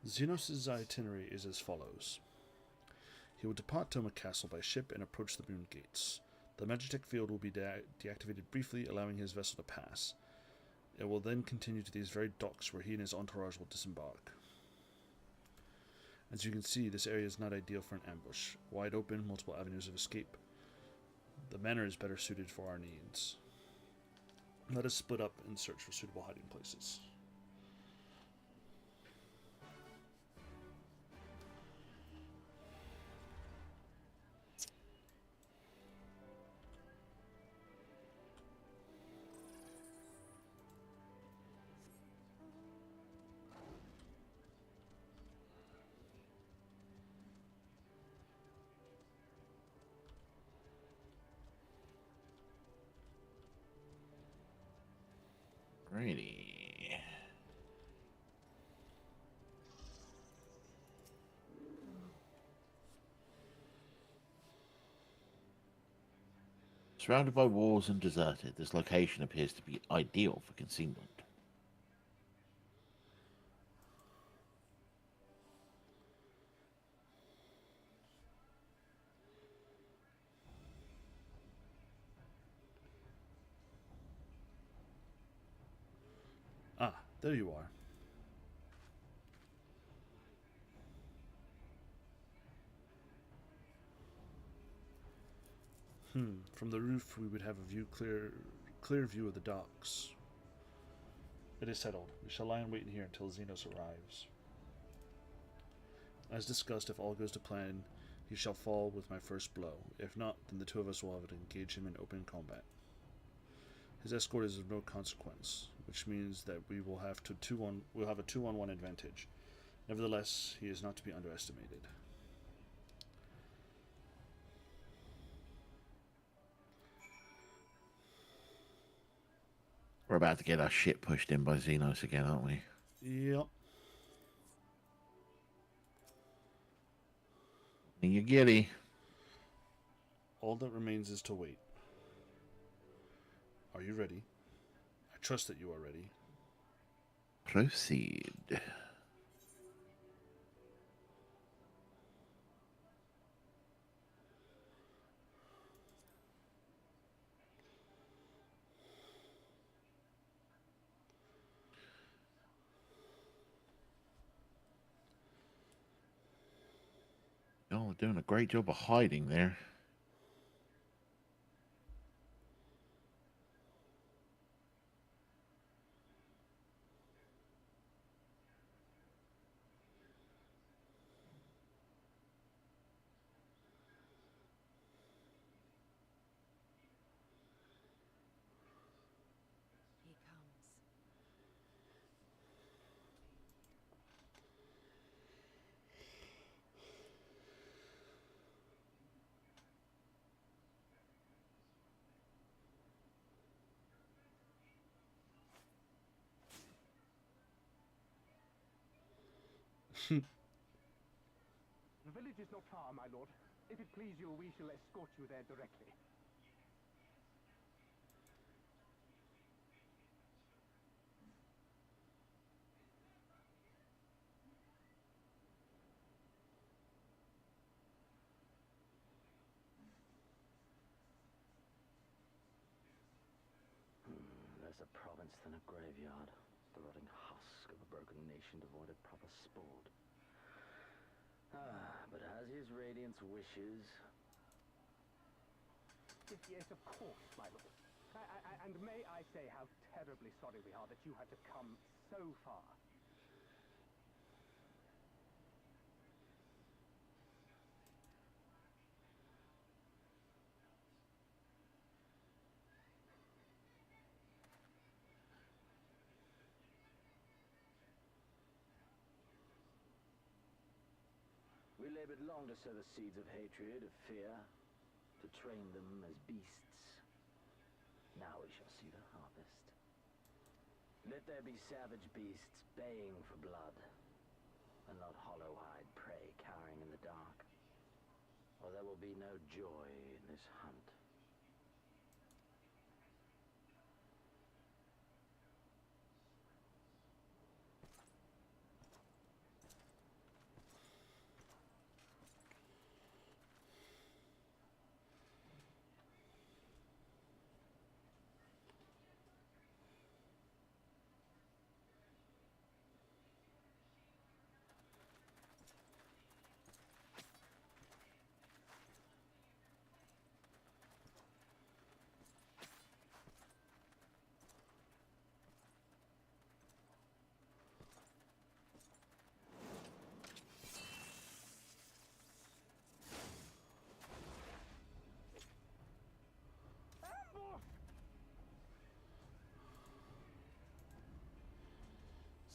Xenos' itinerary is as follows. He will depart Toma Castle by ship and approach the moon gates. The Magitech field will be deactivated briefly, allowing his vessel to pass. It will then continue to these very docks where he and his entourage will disembark. As you can see, this area is not ideal for an ambush. Wide open, multiple avenues of escape. The manor is better suited for our needs. Let us split up and search for suitable hiding places. Alrighty. Surrounded by walls and deserted, this location appears to be ideal for concealment. Ah, there you are. From the roof, we would have a clear view of the docks. It is settled. We shall lie in wait here until Xenos arrives. As discussed, if all goes to plan, he shall fall with my first blow. If not, then the two of us will have to engage him in open combat. His escort is of no consequence, which means that we'll have a 2-on-1 advantage. Nevertheless, he is not to be underestimated. We're about to get our shit pushed in by Xenos again, aren't we? Yep. You giddy. All that remains is to wait. Are you ready? I trust that you are ready. Proceed. Y'all are doing a great job of hiding there. He comes. The village is not far, my lord. If it please you, we shall escort you there directly. Less a province than a graveyard. The rotting husk of a broken nation devoid of proper sport. But as his radiance wishes... Yes, of course, my lord. And may I say how terribly sorry we are that you had to come so far. We labored long to sow the seeds of hatred, of fear, to train them as beasts. Now we shall see the harvest. Let there be savage beasts baying for blood, and not hollow-eyed prey cowering in the dark, or there will be no joy in this hunt.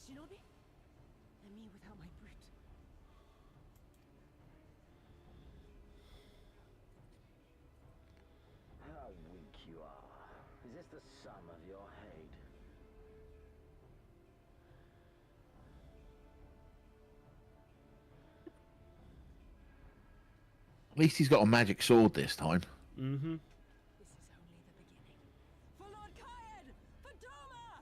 Shinobi? And me without my brute. How weak you are. Is this the sum of your hate? At least he's got a magic sword this time. Mm-hmm. This is only the beginning. For Lord Kayed! For Doma!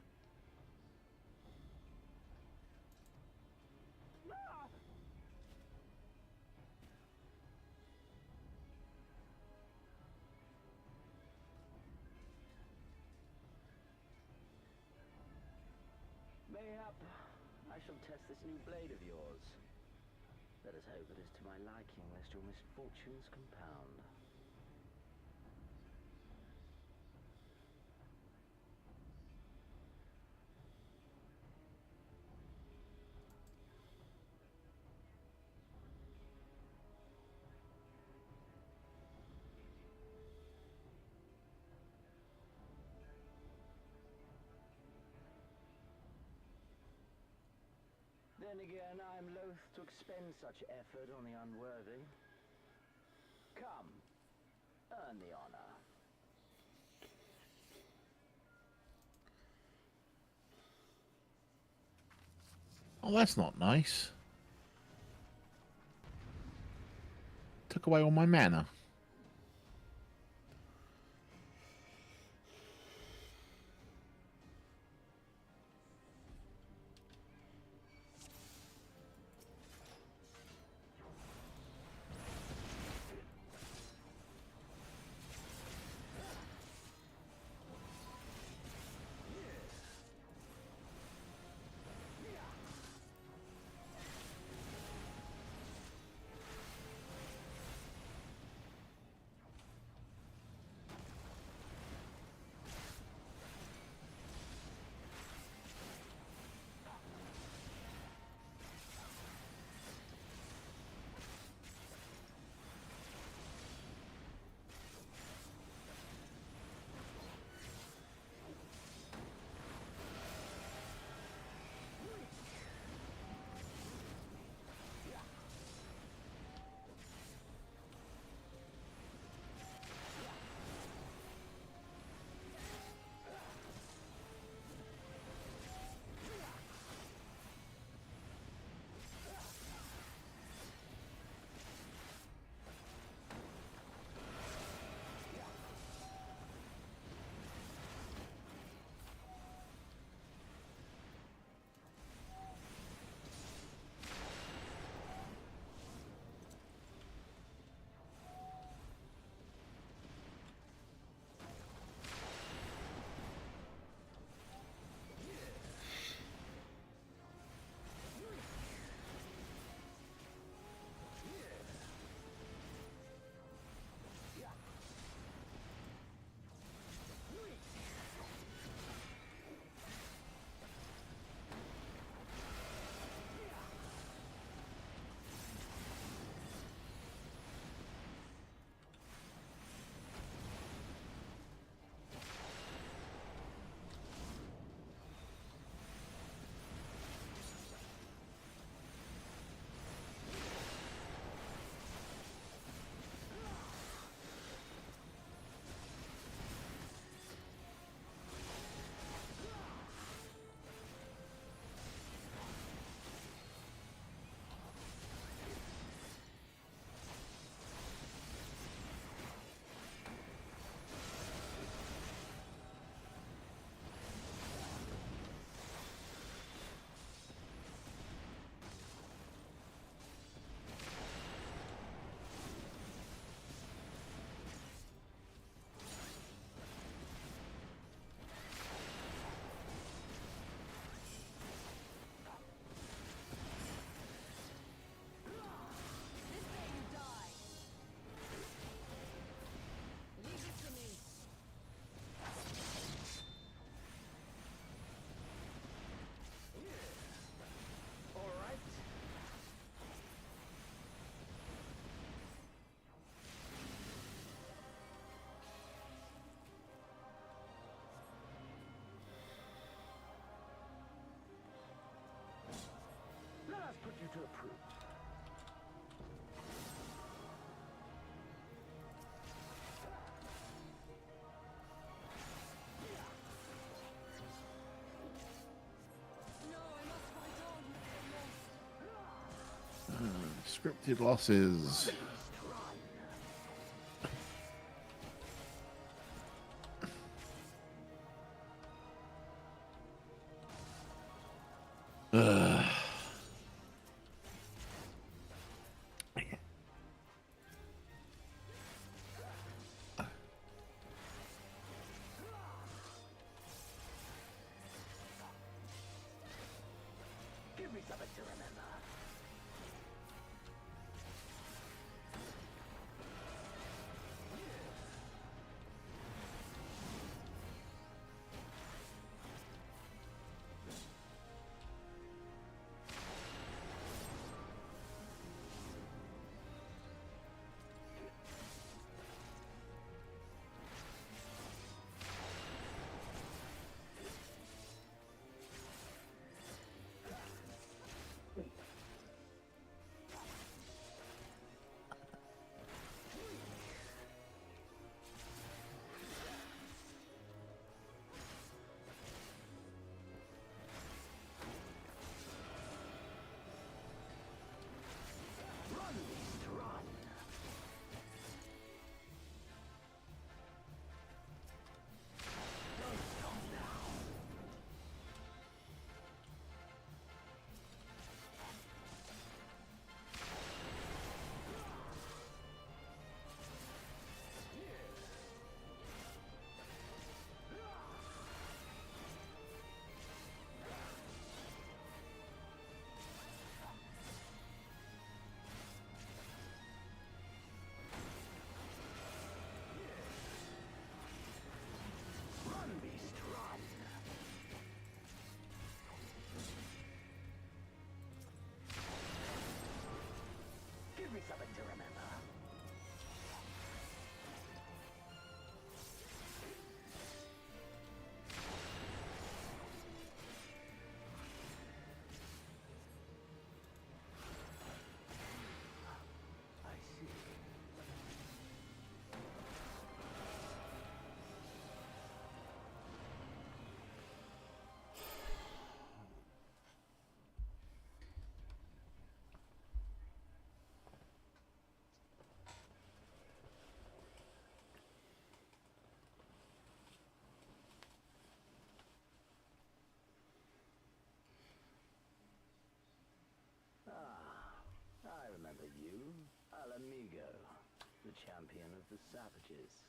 Mayhap I shall test this new blade of yours. Let us hope it is to my liking, lest your misfortunes compound. Then again, I am loath to expend such effort on the unworthy. Come, earn the honor. Oh, that's not nice. Took away all my mana. Put you to a proof. No, I must fight on. Scripted losses. the champion of the savages.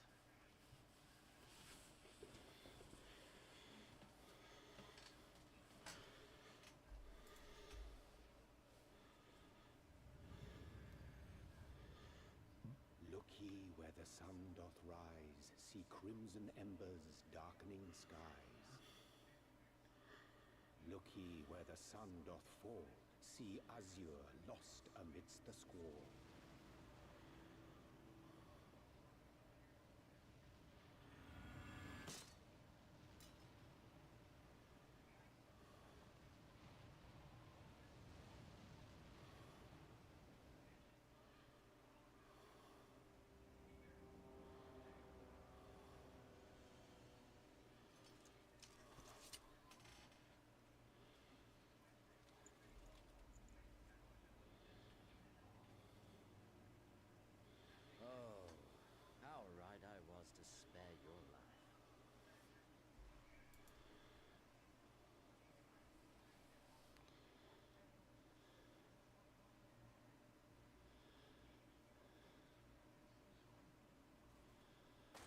Look ye where the sun doth rise, see crimson embers darkening skies. Look ye where the sun doth fall, see azure lost amidst the squall. Oh, how right I was to spare your life.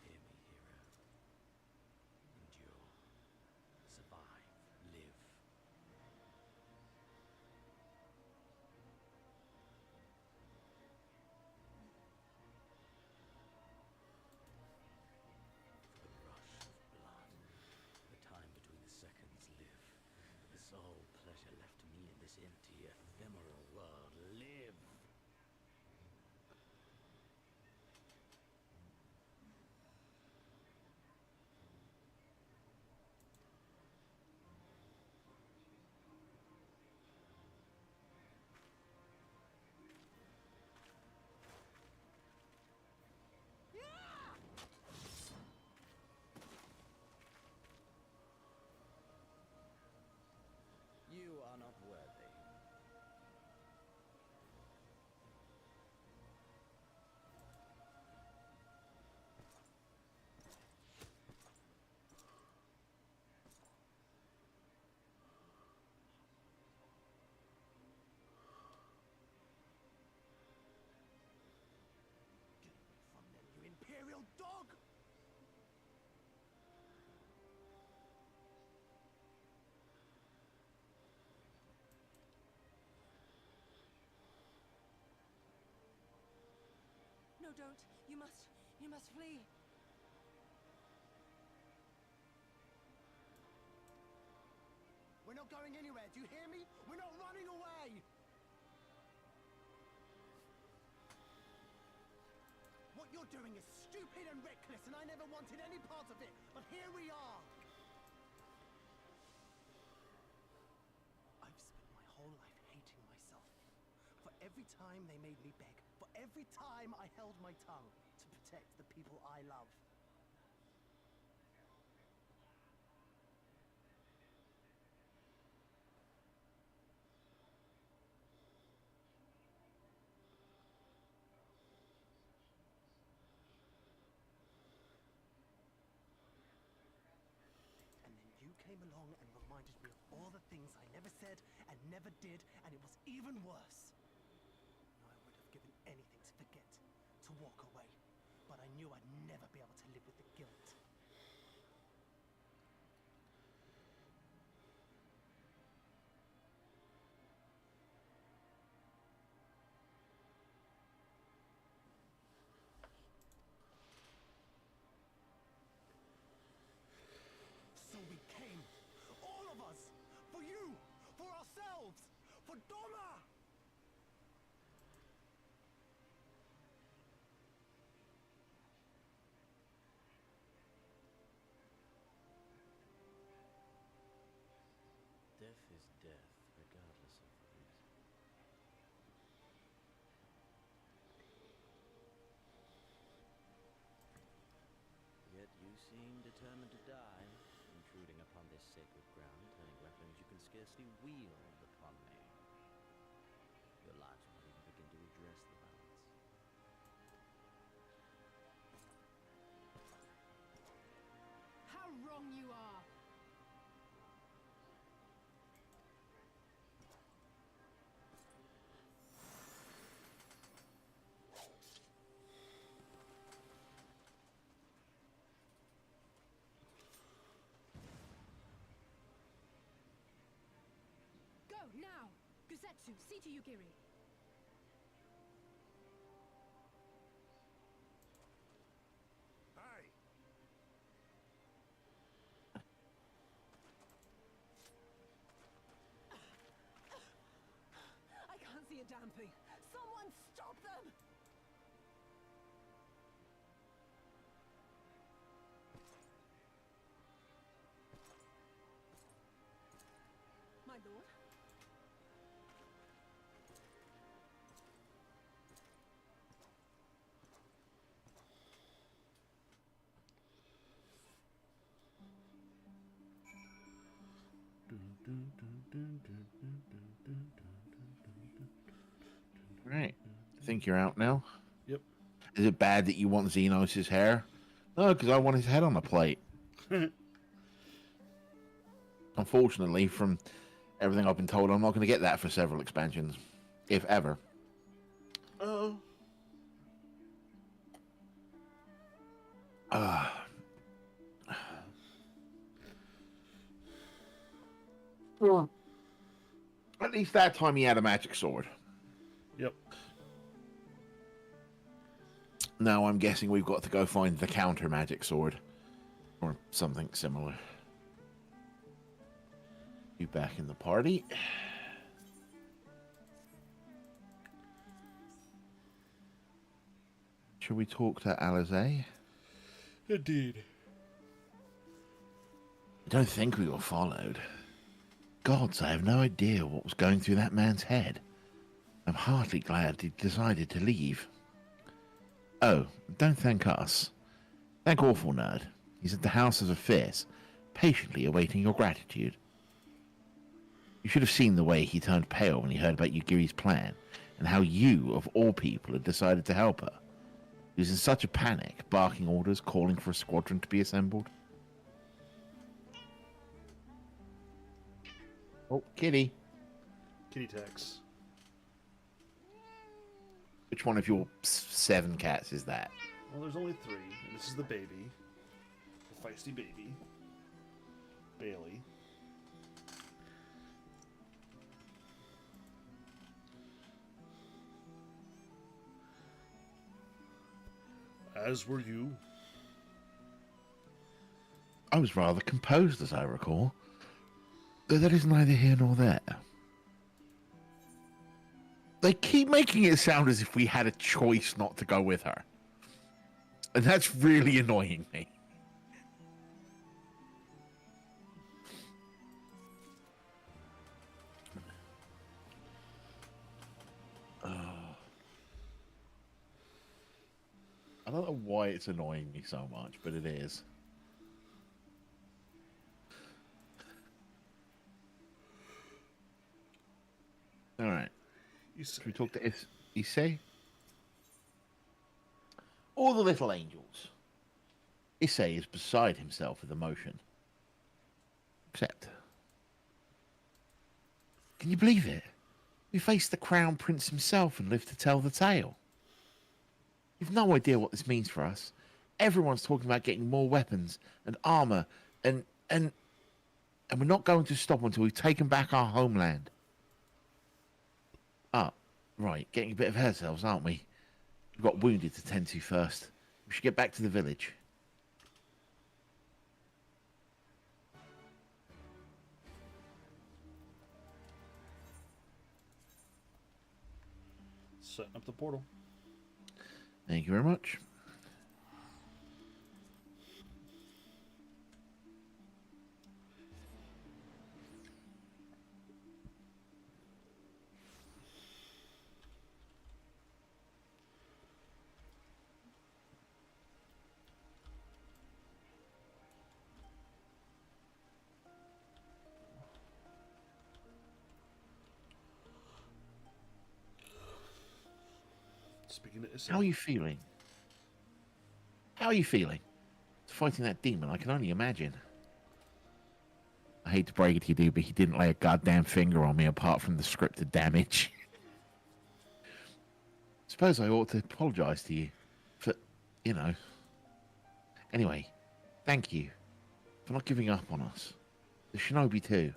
Hear me, hero. Endure. Survive. Live. For the rush of blood, the time between the seconds live. The sole pleasure left to me in this empty, ephemeral world. Live! You are not worthy. Get away from them, you imperial dog! No, don't. You must flee. We're not going anywhere, do you hear me? We're not running away! What you're doing is stupid and reckless, and I never wanted any part of it, but here we are! I've spent my whole life hating myself. For every time they made me beg, for every time I held my tongue to protect the people I love. And then you came along and reminded me of all the things I never said and never did, and it was even worse. I would have given anything to forget, to walk away, but I knew I'd never be able to live with the guilt. So we came, all of us, for you, for ourselves, for Doma! Death is death, regardless of the reason. Yet you seem determined to die, intruding upon this sacred ground, turning weapons you can scarcely wield upon me. Your lives will not even begin to address the balance. How wrong you are! Setsu, see to Yugiri. Hey! I can't see a damn thing. Someone stop them! My lord? Right. I think you're out now. Yep. Is it bad that you want Xenos' hair? No, because I want his head on a plate. Unfortunately, from everything I've been told, I'm not going to get that for several expansions, if ever. Oh. At least that time he had a magic sword. Yep. Now I'm guessing we've got to go find the counter magic sword. Or something similar. You back in the party. Shall we talk to Alizé? Indeed. I don't think we were followed. Gods, I have no idea what was going through that man's head. I'm heartily glad he decided to leave. Oh, don't thank us. Thank Awful Nerd. He's at the House of Affairs, patiently awaiting your gratitude. You should have seen the way he turned pale when he heard about Yugiri's plan, and how you, of all people, had decided to help her. He was in such a panic, barking orders, calling for a squadron to be assembled. Oh, kitty. Kitty tax. Which one of your 7 cats is that? Well, there's only 3, and this is the baby. The feisty baby. Bailey. As were you. I was rather composed, as I recall. Though that is neither here nor there. They keep making it sound as if we had a choice not to go with her. And that's really annoying me. I don't know why it's annoying me so much, but it is. All right. Should we talk to Issei? All the little angels. Issei is beside himself with emotion. Except... Can you believe it? We faced the Crown Prince himself and lived to tell the tale. You've no idea what this means for us. Everyone's talking about getting more weapons and armor, and we're not going to stop until we've taken back our homeland. Ah, right, getting a bit of ourselves, aren't we? We've got wounded to tend to first. We should get back to the village. Setting up the portal. Thank you very much. Speaking to Issei. How are you feeling? How are you feeling? Fighting that demon, I can only imagine. I hate to break it to you, dude, but he didn't lay a goddamn finger on me apart from the scripted damage. Suppose I ought to apologize to you for, you know. Anyway, thank you for not giving up on us. The Shinobi too.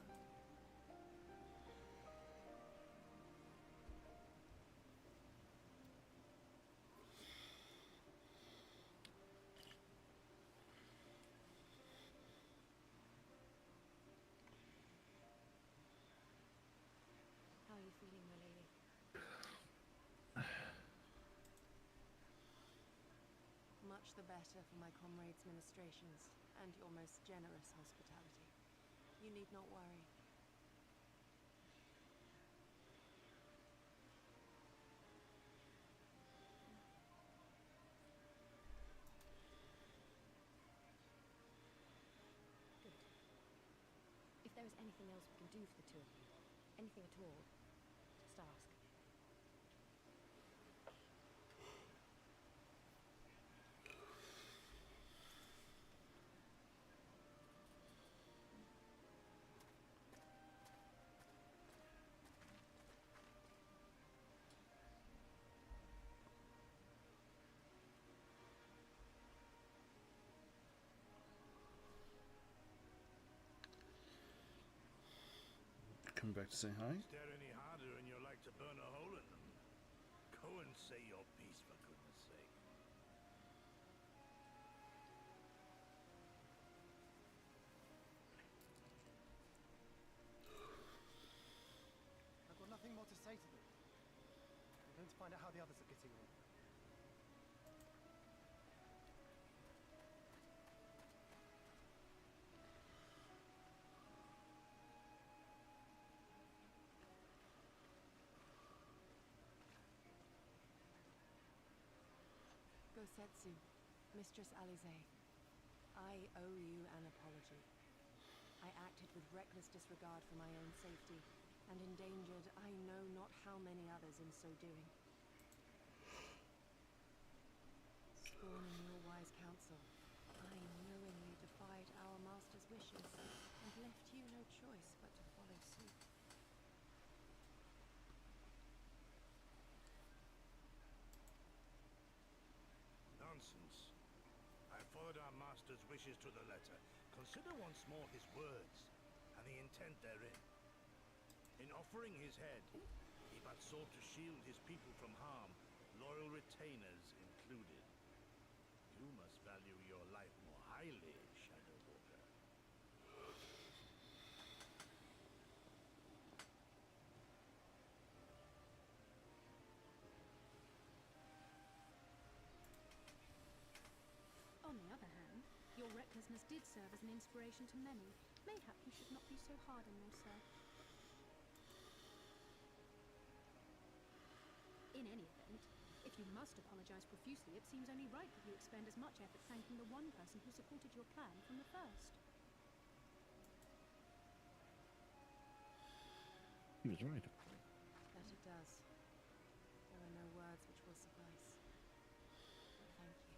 much the better for my comrades' ministrations and your most generous hospitality. You need not worry. Good. If there is anything else we can do for the two of you, anything at all, just ask. Come back to say hi. Stare any harder and you're like to burn a hole in them. Go and say your piece, for goodness sake. I've got nothing more to say to them. I'm going to find out how the others are getting on. Gosetsu, Mistress Alize, I owe you an apology. I acted with reckless disregard for my own safety, and endangered I know not how many others in so doing. Scorning your wise counsel, I knowingly defied our master's wishes, and left you no choice but to follow suit. Nonsense. I followed our master's wishes to the letter. Consider once more his words, and the intent therein. In offering his head, he but sought to shield his people from harm, loyal retainers included. You must value your life more highly, Shadow Walker. On the other hand, your recklessness did serve as an inspiration to many. Mayhap you should not be so hard on yourself. In any event, if you must apologize profusely, it seems only right that you expend as much effort thanking the one person who supported your plan from the first. He was right. That it does. There are no words which will suffice. Thank you.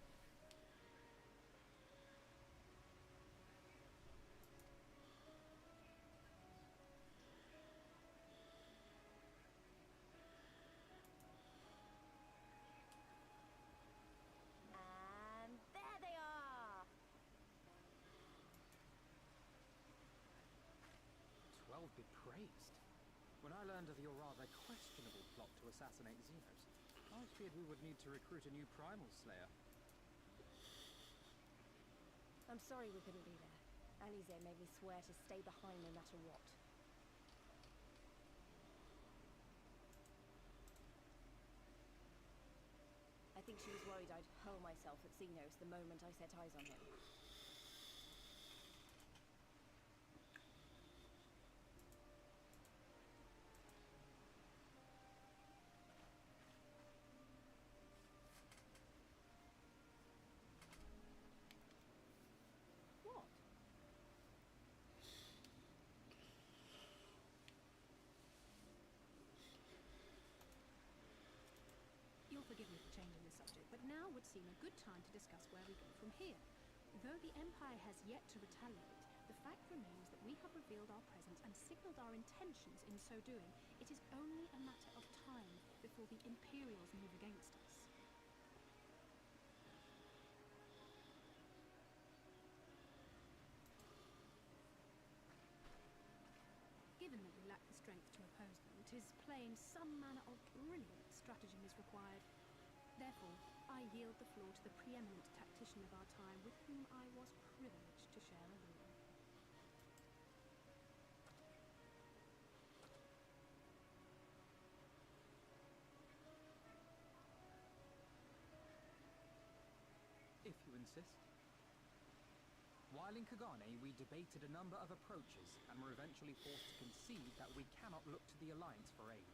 And there they are! 12 be praised. When I learned of your rather questionable plot to assassinate Xenos, I feared we would need to recruit a new primal slayer. I'm sorry we couldn't be there. Alize made me swear to stay behind no matter what. I think she was worried I'd hurl myself at Xenos the moment I set eyes on him. What? You'll forgive me for changing the subject, but now would seem a good time to discuss where we go from here. Though the Empire has yet to retaliate, the fact remains that we have revealed our presence and signaled our intentions in so doing. It is only a matter of time before the Imperials move against us. Given that we lack the strength to oppose them, 'tis plain some manner of brilliant stratagem is required. Therefore, I yield the floor to the preeminent tactician of our time, with whom I was privileged to share a room. If insist? While in Kagane, we debated a number of approaches and were eventually forced to concede that we cannot look to the Alliance for aid.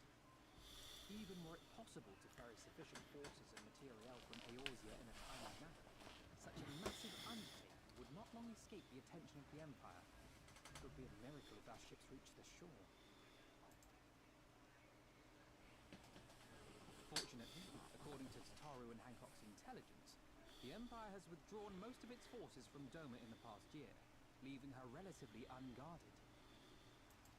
Even were it possible to ferry sufficient forces and materiel from Eorzea in a timely manner, such a massive undertaking would not long escape the attention of the Empire. It would be a miracle if our ships reached the shore. Fortunately, according to Tataru and Hancock's intelligence, the Empire has withdrawn most of its forces from Doma in the past year, leaving her relatively unguarded.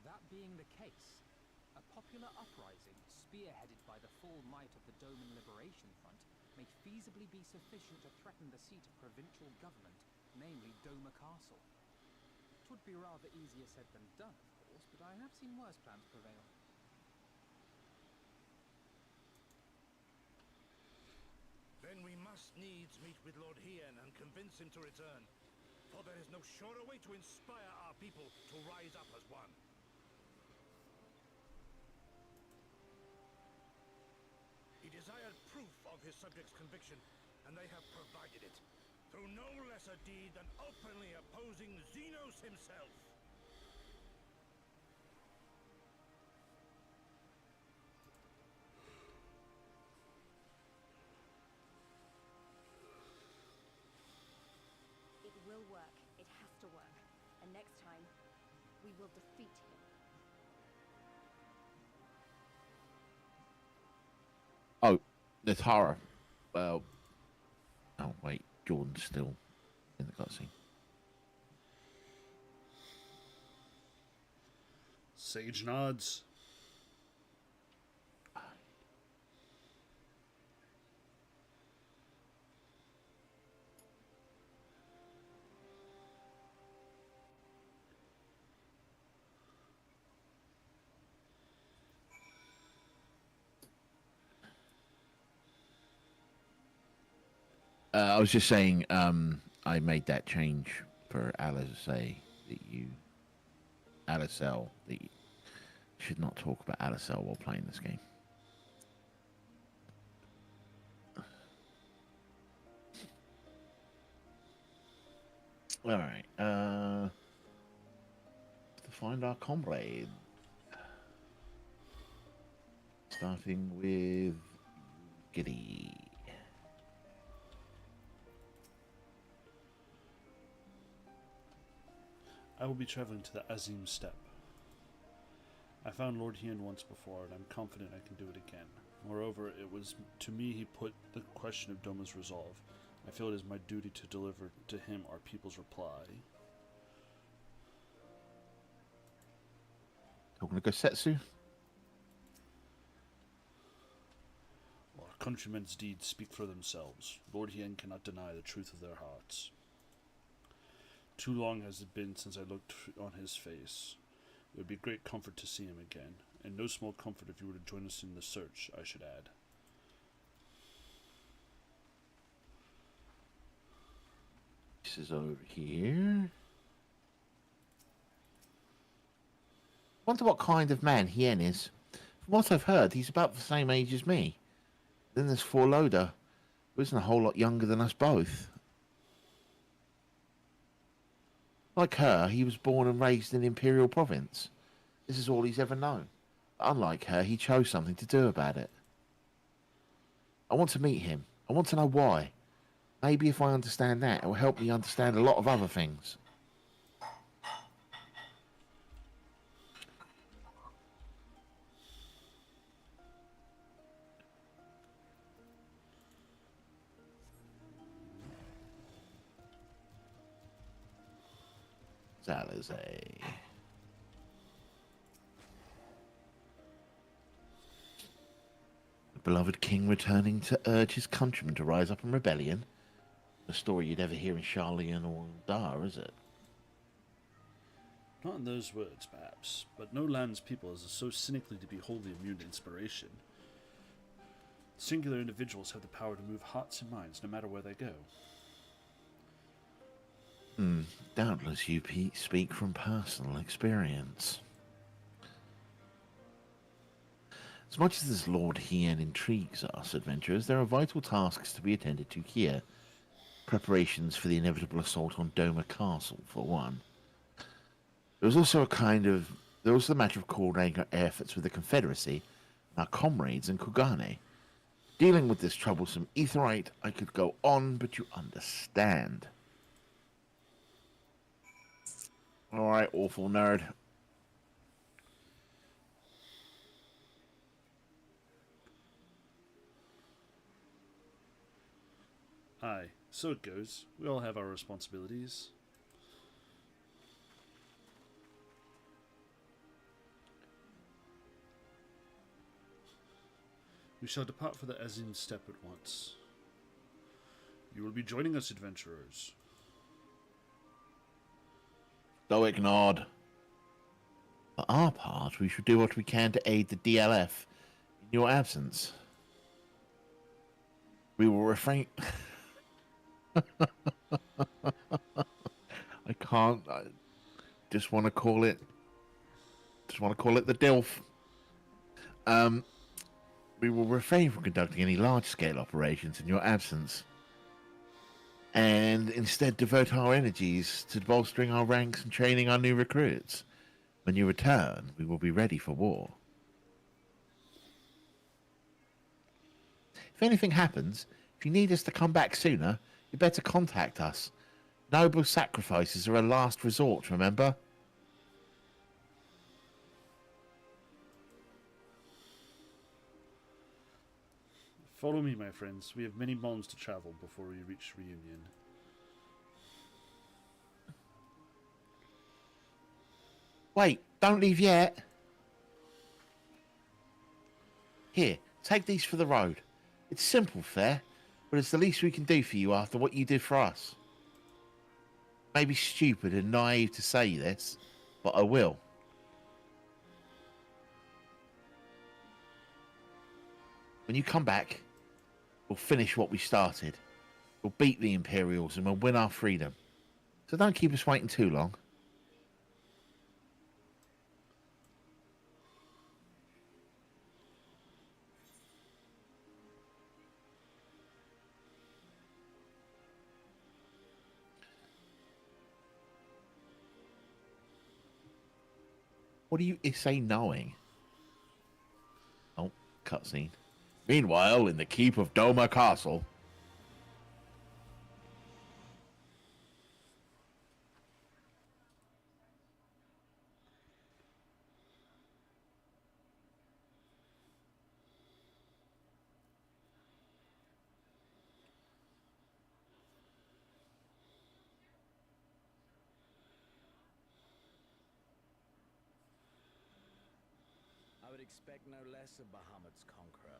That being the case, a popular uprising, spearheaded by the full might of the Doman Liberation Front, may feasibly be sufficient to threaten the seat of provincial government, namely Doma Castle. 'Twould be rather easier said than done, of course, but I have seen worse plans prevail. Then we must needs meet with Lord Hien and convince him to return. For there is no surer way to inspire our people to rise up as one. He desired proof of his subjects' conviction, and they have provided it. Through no lesser deed than openly opposing Xenos himself. It will work. It has to work. And next time, we will defeat him. Oh, the Tara. Well, oh wait, Jordan's still in the cutscene. Sage nods. I was just saying, I made that change for Alizé Alicel, that you should not talk about Alicel while playing this game. All right, to find our comrade, starting with Giddy. I will be traveling to the Azim Steppe. I found Lord Hien once before, and I'm confident I can do it again. Moreover, it was to me he put the question of Doma's resolve. I feel it is my duty to deliver to him our people's reply. Talking to Gosetsu? Our countrymen's deeds speak for themselves. Lord Hien cannot deny the truth of their hearts. Too long has it been since I looked on his face. It would be great comfort to see him again, and no small comfort if you were to join us in the search, I should add. This is over here. Wonder what kind of man Hien is. From what I've heard, he's about the same age as me. Then there's Forloda, who isn't a whole lot younger than us both. Like her, he was born and raised in the Imperial Province. This is all he's ever known. But unlike her, he chose something to do about it. I want to meet him. I want to know why. Maybe if I understand that, it will help me understand a lot of other things. Alizé. The beloved king returning to urge his countrymen to rise up in rebellion. A story you'd ever hear in Charlian or Dar, is it? Not in those words, perhaps, but no land's people is so cynically to be wholly immune to inspiration. Singular individuals have the power to move hearts and minds no matter where they go. Doubtless you speak from personal experience. As much as this Lord Hien intrigues us, adventurers, there are vital tasks to be attended to here. Preparations for the inevitable assault on Doma Castle, for one. There was also there was the matter of coordinating our efforts with the Confederacy and our comrades in Kugane. Dealing with this troublesome etherite, I could go on, but you understand. Alright, awful nerd. Aye, so it goes. We all have our responsibilities. We shall depart for the Azin steppe at once. You will be joining us, adventurers. Stoic nod. For our part, we should do what we can to aid the DLF in your absence. We will refrain. I can't. I just want to call it. Just want to call it the DILF. We will refrain from conducting any large-scale operations in your absence, and instead devote our energies to bolstering our ranks and training our new recruits. When you return, we will be ready for war. If anything happens, if you need us to come back sooner, you better contact us. Noble sacrifices are a last resort, remember? Follow me, my friends. We have many miles to travel before we reach reunion. Wait, don't leave yet. Here, take these for the road. It's simple fare, but it's the least we can do for you after what you did for us. Maybe stupid and naive to say this, but I will. When you come back, we'll finish what we started. We'll beat the Imperials and we'll win our freedom. So don't keep us waiting too long. What do you say knowing? Oh, cutscene. Meanwhile, in the keep of Doma Castle. I would expect no less of Bahamut's conqueror.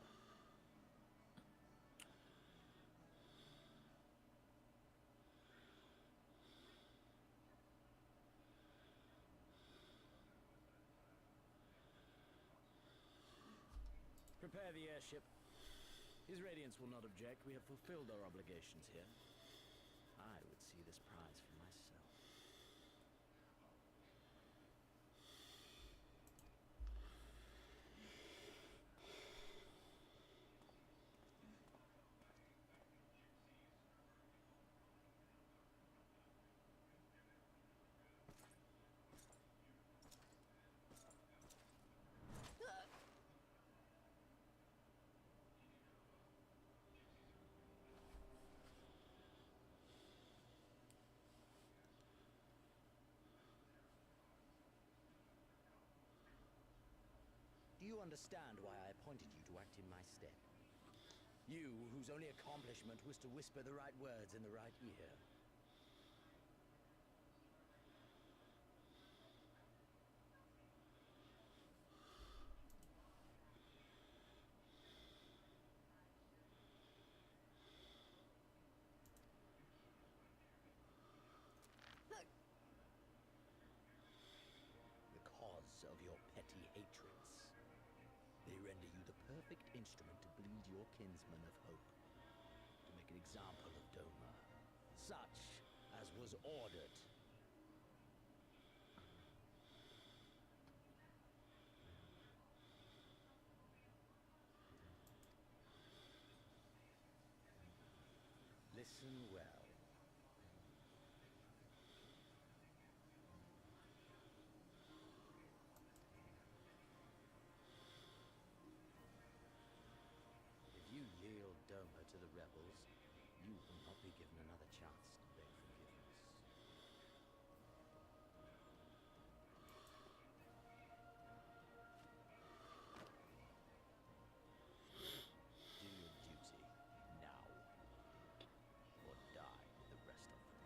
Prepare the airship. His Radiance will not object. We have fulfilled our obligations here. I would see this prize for myself. Do you understand why I appointed you to act in my stead? You, whose only accomplishment was to whisper the right words in the right ear. The cause of your petty hatreds. They render you the perfect instrument to bleed your kinsmen of hope, to make an example of Doma, such as was ordered. Listen well. be given another chance to beg forgiveness. Do your duty now, or die with the rest of them.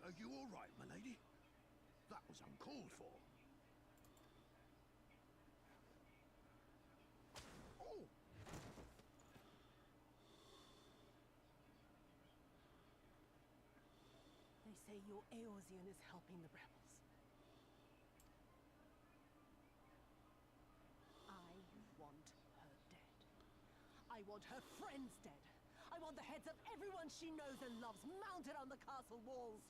Are you all right, my lady? That was uncalled for. Oh! They say your Eorzean is helping the rebels. I want her dead. I want her friends dead. I want the heads of everyone she knows and loves mounted on the castle walls.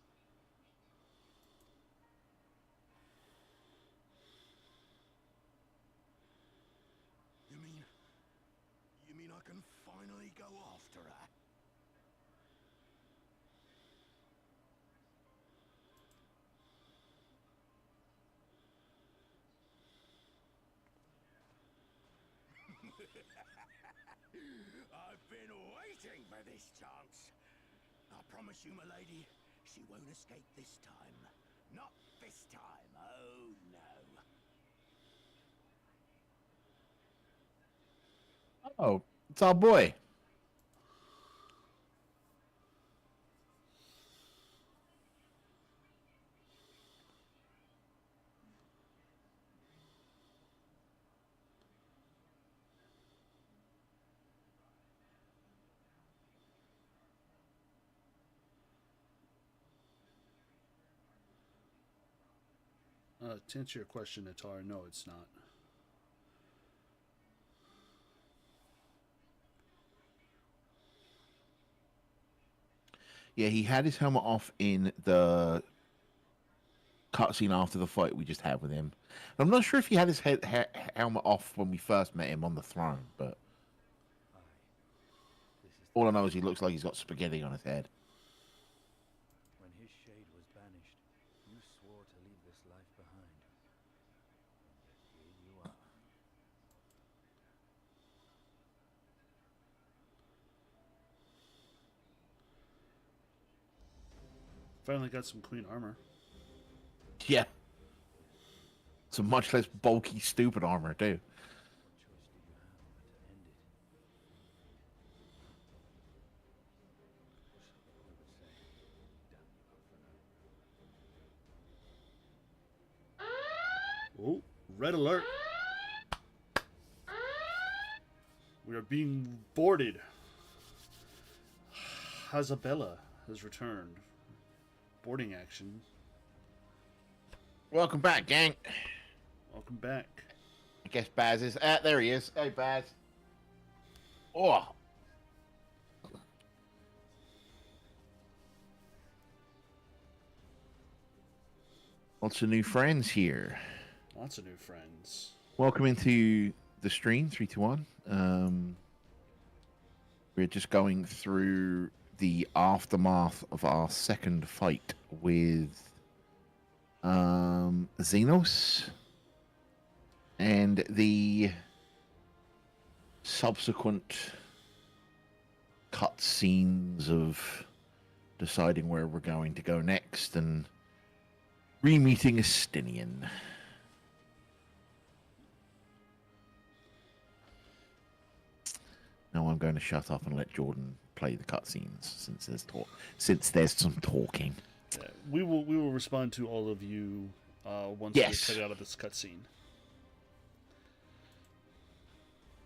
You mean I can finally go after her? I've been waiting for this chance. I promise you, my lady, she won't escape this time. Not this time, oh no. Oh, it's our boy. To answer your question, Atar, no, it's not. Yeah, he had his helmet off in the cutscene after the fight we just had with him. I'm not sure if he had his helmet off when we first met him on the throne, but all I know is he looks like he's got spaghetti on his head. When his shade was banished, you swore to leave this life behind. And yet here you are. Finally got some clean armor. Yeah. Some much less bulky, stupid armor, too. Oh, red alert. We are being boarded. Hazabella has returned. Boarding action. Welcome back, gang. Welcome back. I guess Baz is... there he is. Hey, Baz. Oh. Lots of new friends here. Lots of new friends. Welcome into the stream, 3 to 1. We're just going through the aftermath of our second fight with Xenos and the subsequent cutscenes of deciding where we're going to go next and re-meeting Estinian. Now I'm going to shut up and let Jordan play the cutscenes since there's some talking. Yeah, we will respond to all of you once Yes. we get out of this cutscene.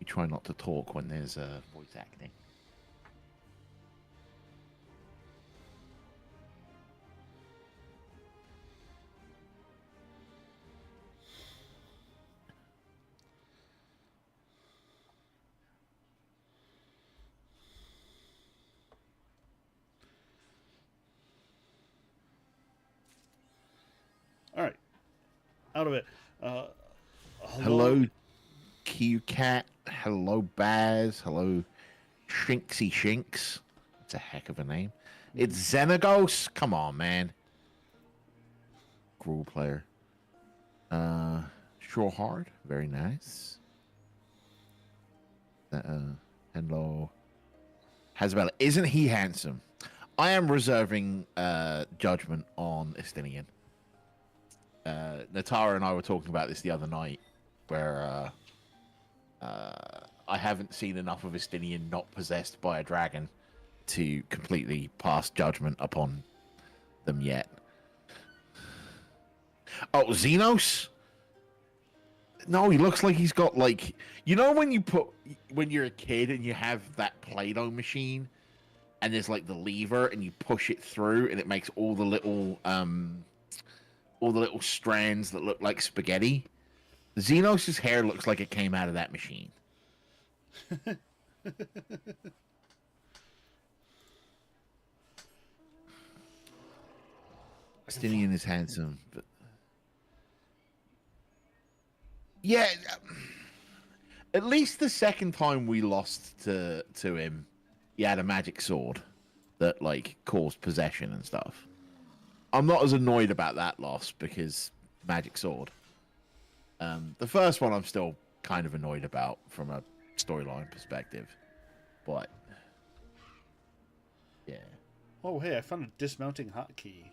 We try not to talk when there's voice acting. All right. Out of it. Hello, Q-Cat. Hello, Baz. Hello, Shinksy Shinks. That's a heck of a name. It's Xenagos. Come on, man. Gruul player. Shore Hard, very nice. Hello. Hasbella, isn't he handsome? I am reserving judgment on Estinian. Natara and I were talking about this the other night, where I haven't seen enough of Estinian not possessed by a dragon to completely pass judgment upon them yet. Oh, Xenos? No, he looks like he's got like, you know when you're a kid and you have that Play-Doh machine and there's like the lever and you push it through and it makes all the little strands that look like spaghetti. Xenos' hair looks like it came out of that machine. Stinian is handsome, but yeah, at least the second time we lost to him, he had a magic sword that like caused possession and stuff. I'm not as annoyed about that loss because magic sword. The first one I'm still kind of annoyed about from a storyline perspective, but yeah. Oh, hey, I found a dismounting hotkey.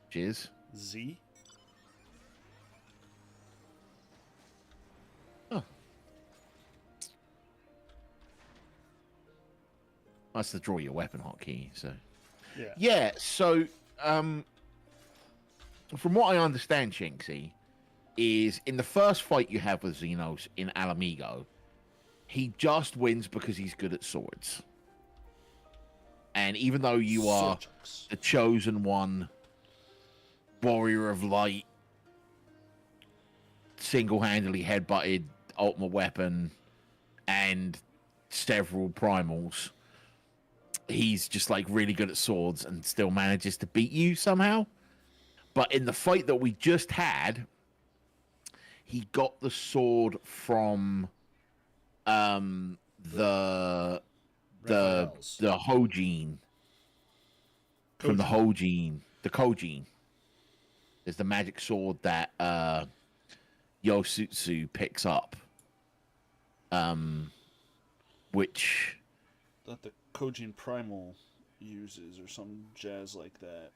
Cheers. Z. Oh. That's the draw your weapon hotkey, so. Yeah. Yeah, so from what I understand, Shinxie, is in the first fight you have with Xenos in Alamigo, he just wins because he's good at swords. And even though you are the chosen one, warrior of light, single-handedly headbutted ultimate weapon, and several primals, he's just like really good at swords and still manages to beat you somehow. But in the fight that we just had, he got the sword from the Hojin. From the Hojin. The Kojin. Is the magic sword that Yosutsu picks up. Which That the Kojin Primal uses or some jazz like that.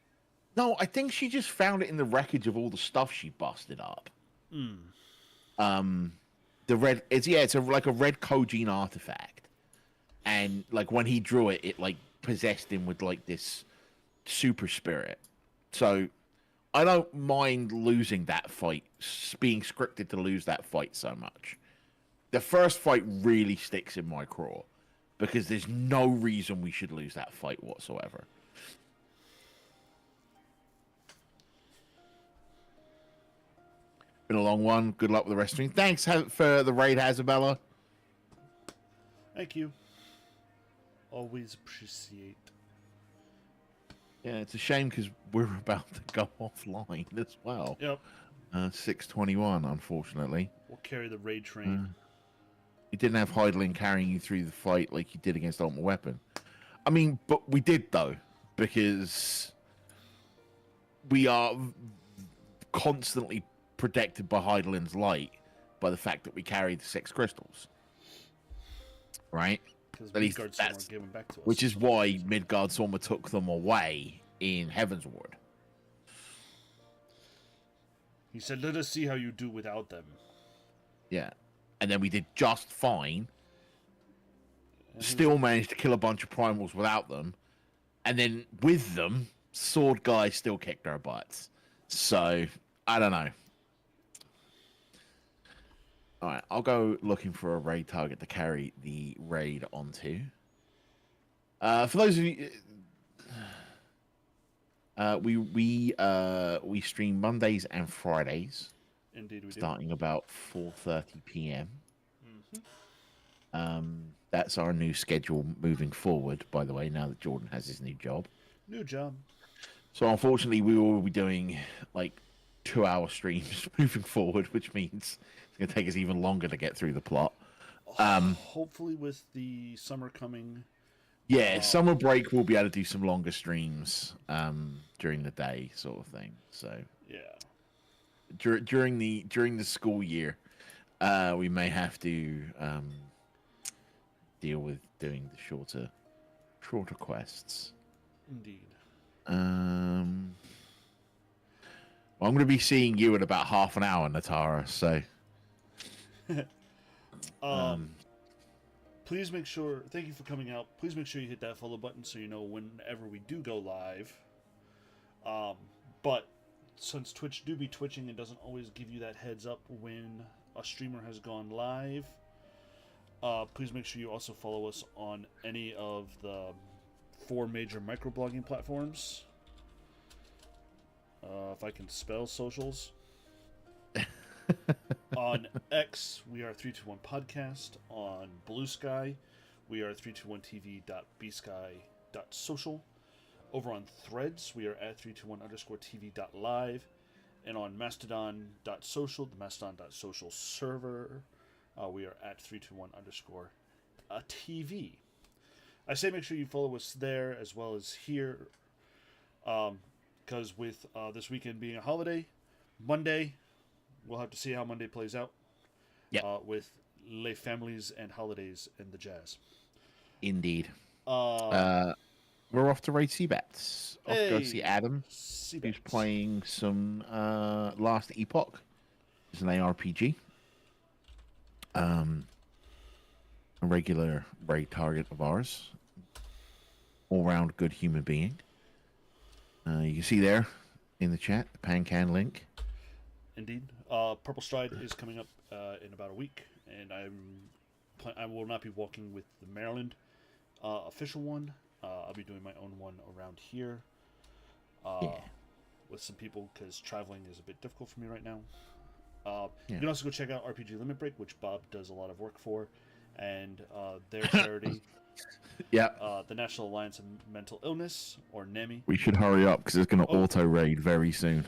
No, I think she just found it in the wreckage of all the stuff she busted up. The red, it's like a red Kojin artifact, and like when he drew it, it like possessed him with like this super spirit. So I don't mind losing that fight, being scripted to lose that fight so much. The first fight really sticks in my craw because there's no reason we should lose that fight whatsoever. Been a long one. Good luck with the rest of it. Thanks for the raid, Hazabella. Thank you. Always appreciate. Yeah, it's a shame because we're about to go offline as well. Yep. 6:21, unfortunately. We'll carry the raid train. You didn't have Heidelin carrying you through the fight like you did against Ultimate Weapon. I mean, but we did, though, because we are constantly protected by Heidelin's light by the fact that we carry the 6 crystals. Right? Because At least Midgard that's, gave them back to us. which is why Midgard Soma took them away in Heaven's Ward. He said, let us see how you do without them. Yeah. And then we did just fine. Still managed to kill a bunch of primals without them. And then with them, Sword Guy still kicked our butts. So, I don't know. Alright, I'll go looking for a raid target to carry the raid onto. For those of you... we stream Mondays and Fridays. Indeed we do. Starting about 4:30 p.m. That's our new schedule moving forward, by the way, now that Jordan has his new job. New job. So unfortunately, we will be doing like 2-hour streams moving forward, which means it's going to take us even longer to get through the plot. Hopefully with the summer coming, Yeah, summer break we'll be able to do some longer streams during the day, sort of thing. So yeah, during the school year, we may have to deal with doing the shorter quests. indeed. Well, I'm going to be seeing you in about half an hour, Natara. So, please make sure. Thank you for coming out. Please make sure you hit that follow button so you know whenever we do go live. But since Twitch do be twitching, it doesn't always give you that heads up when a streamer has gone live. Please make sure you also follow us on any of the 4 major microblogging platforms. If I can spell socials. On X, we are 321 Podcast. On Blue Sky, we are 321tv.bsky.social. Over on Threads, we are at 321_tv.live. And on mastodon.social, the mastodon.social server, we are at 321_TV. I say make sure you follow us there as well as here. Because with this weekend being a holiday, Monday, we'll have to see how Monday plays out. yeah, With les families and holidays and the jazz. indeed. We're off to raid Seabats. Off to go see Adam, who's playing some Last Epoch. It's an ARPG. A regular raid target of ours. All-round good human being. You can see there in the chat the Pancan link. Indeed. Purple Stride is coming up in about a week, and I will not be walking with the Maryland official one. I'll be doing my own one around here with some people because traveling is a bit difficult for me right now. You can also go check out RPG Limit Break, which Bob does a lot of work for, and their charity. The National Alliance of Mental Illness, or NAMI. We should hurry up because it's going to auto-raid very soon.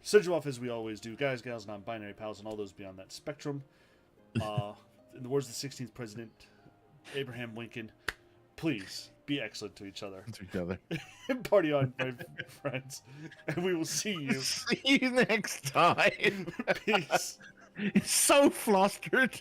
Send you off as we always do. Guys, gals, non-binary pals, and all those beyond that spectrum. In the words of the 16th President, Abraham Lincoln, please be excellent to each other. And party on, my friends. And we will see you. See you next time. Peace. It's so flustered.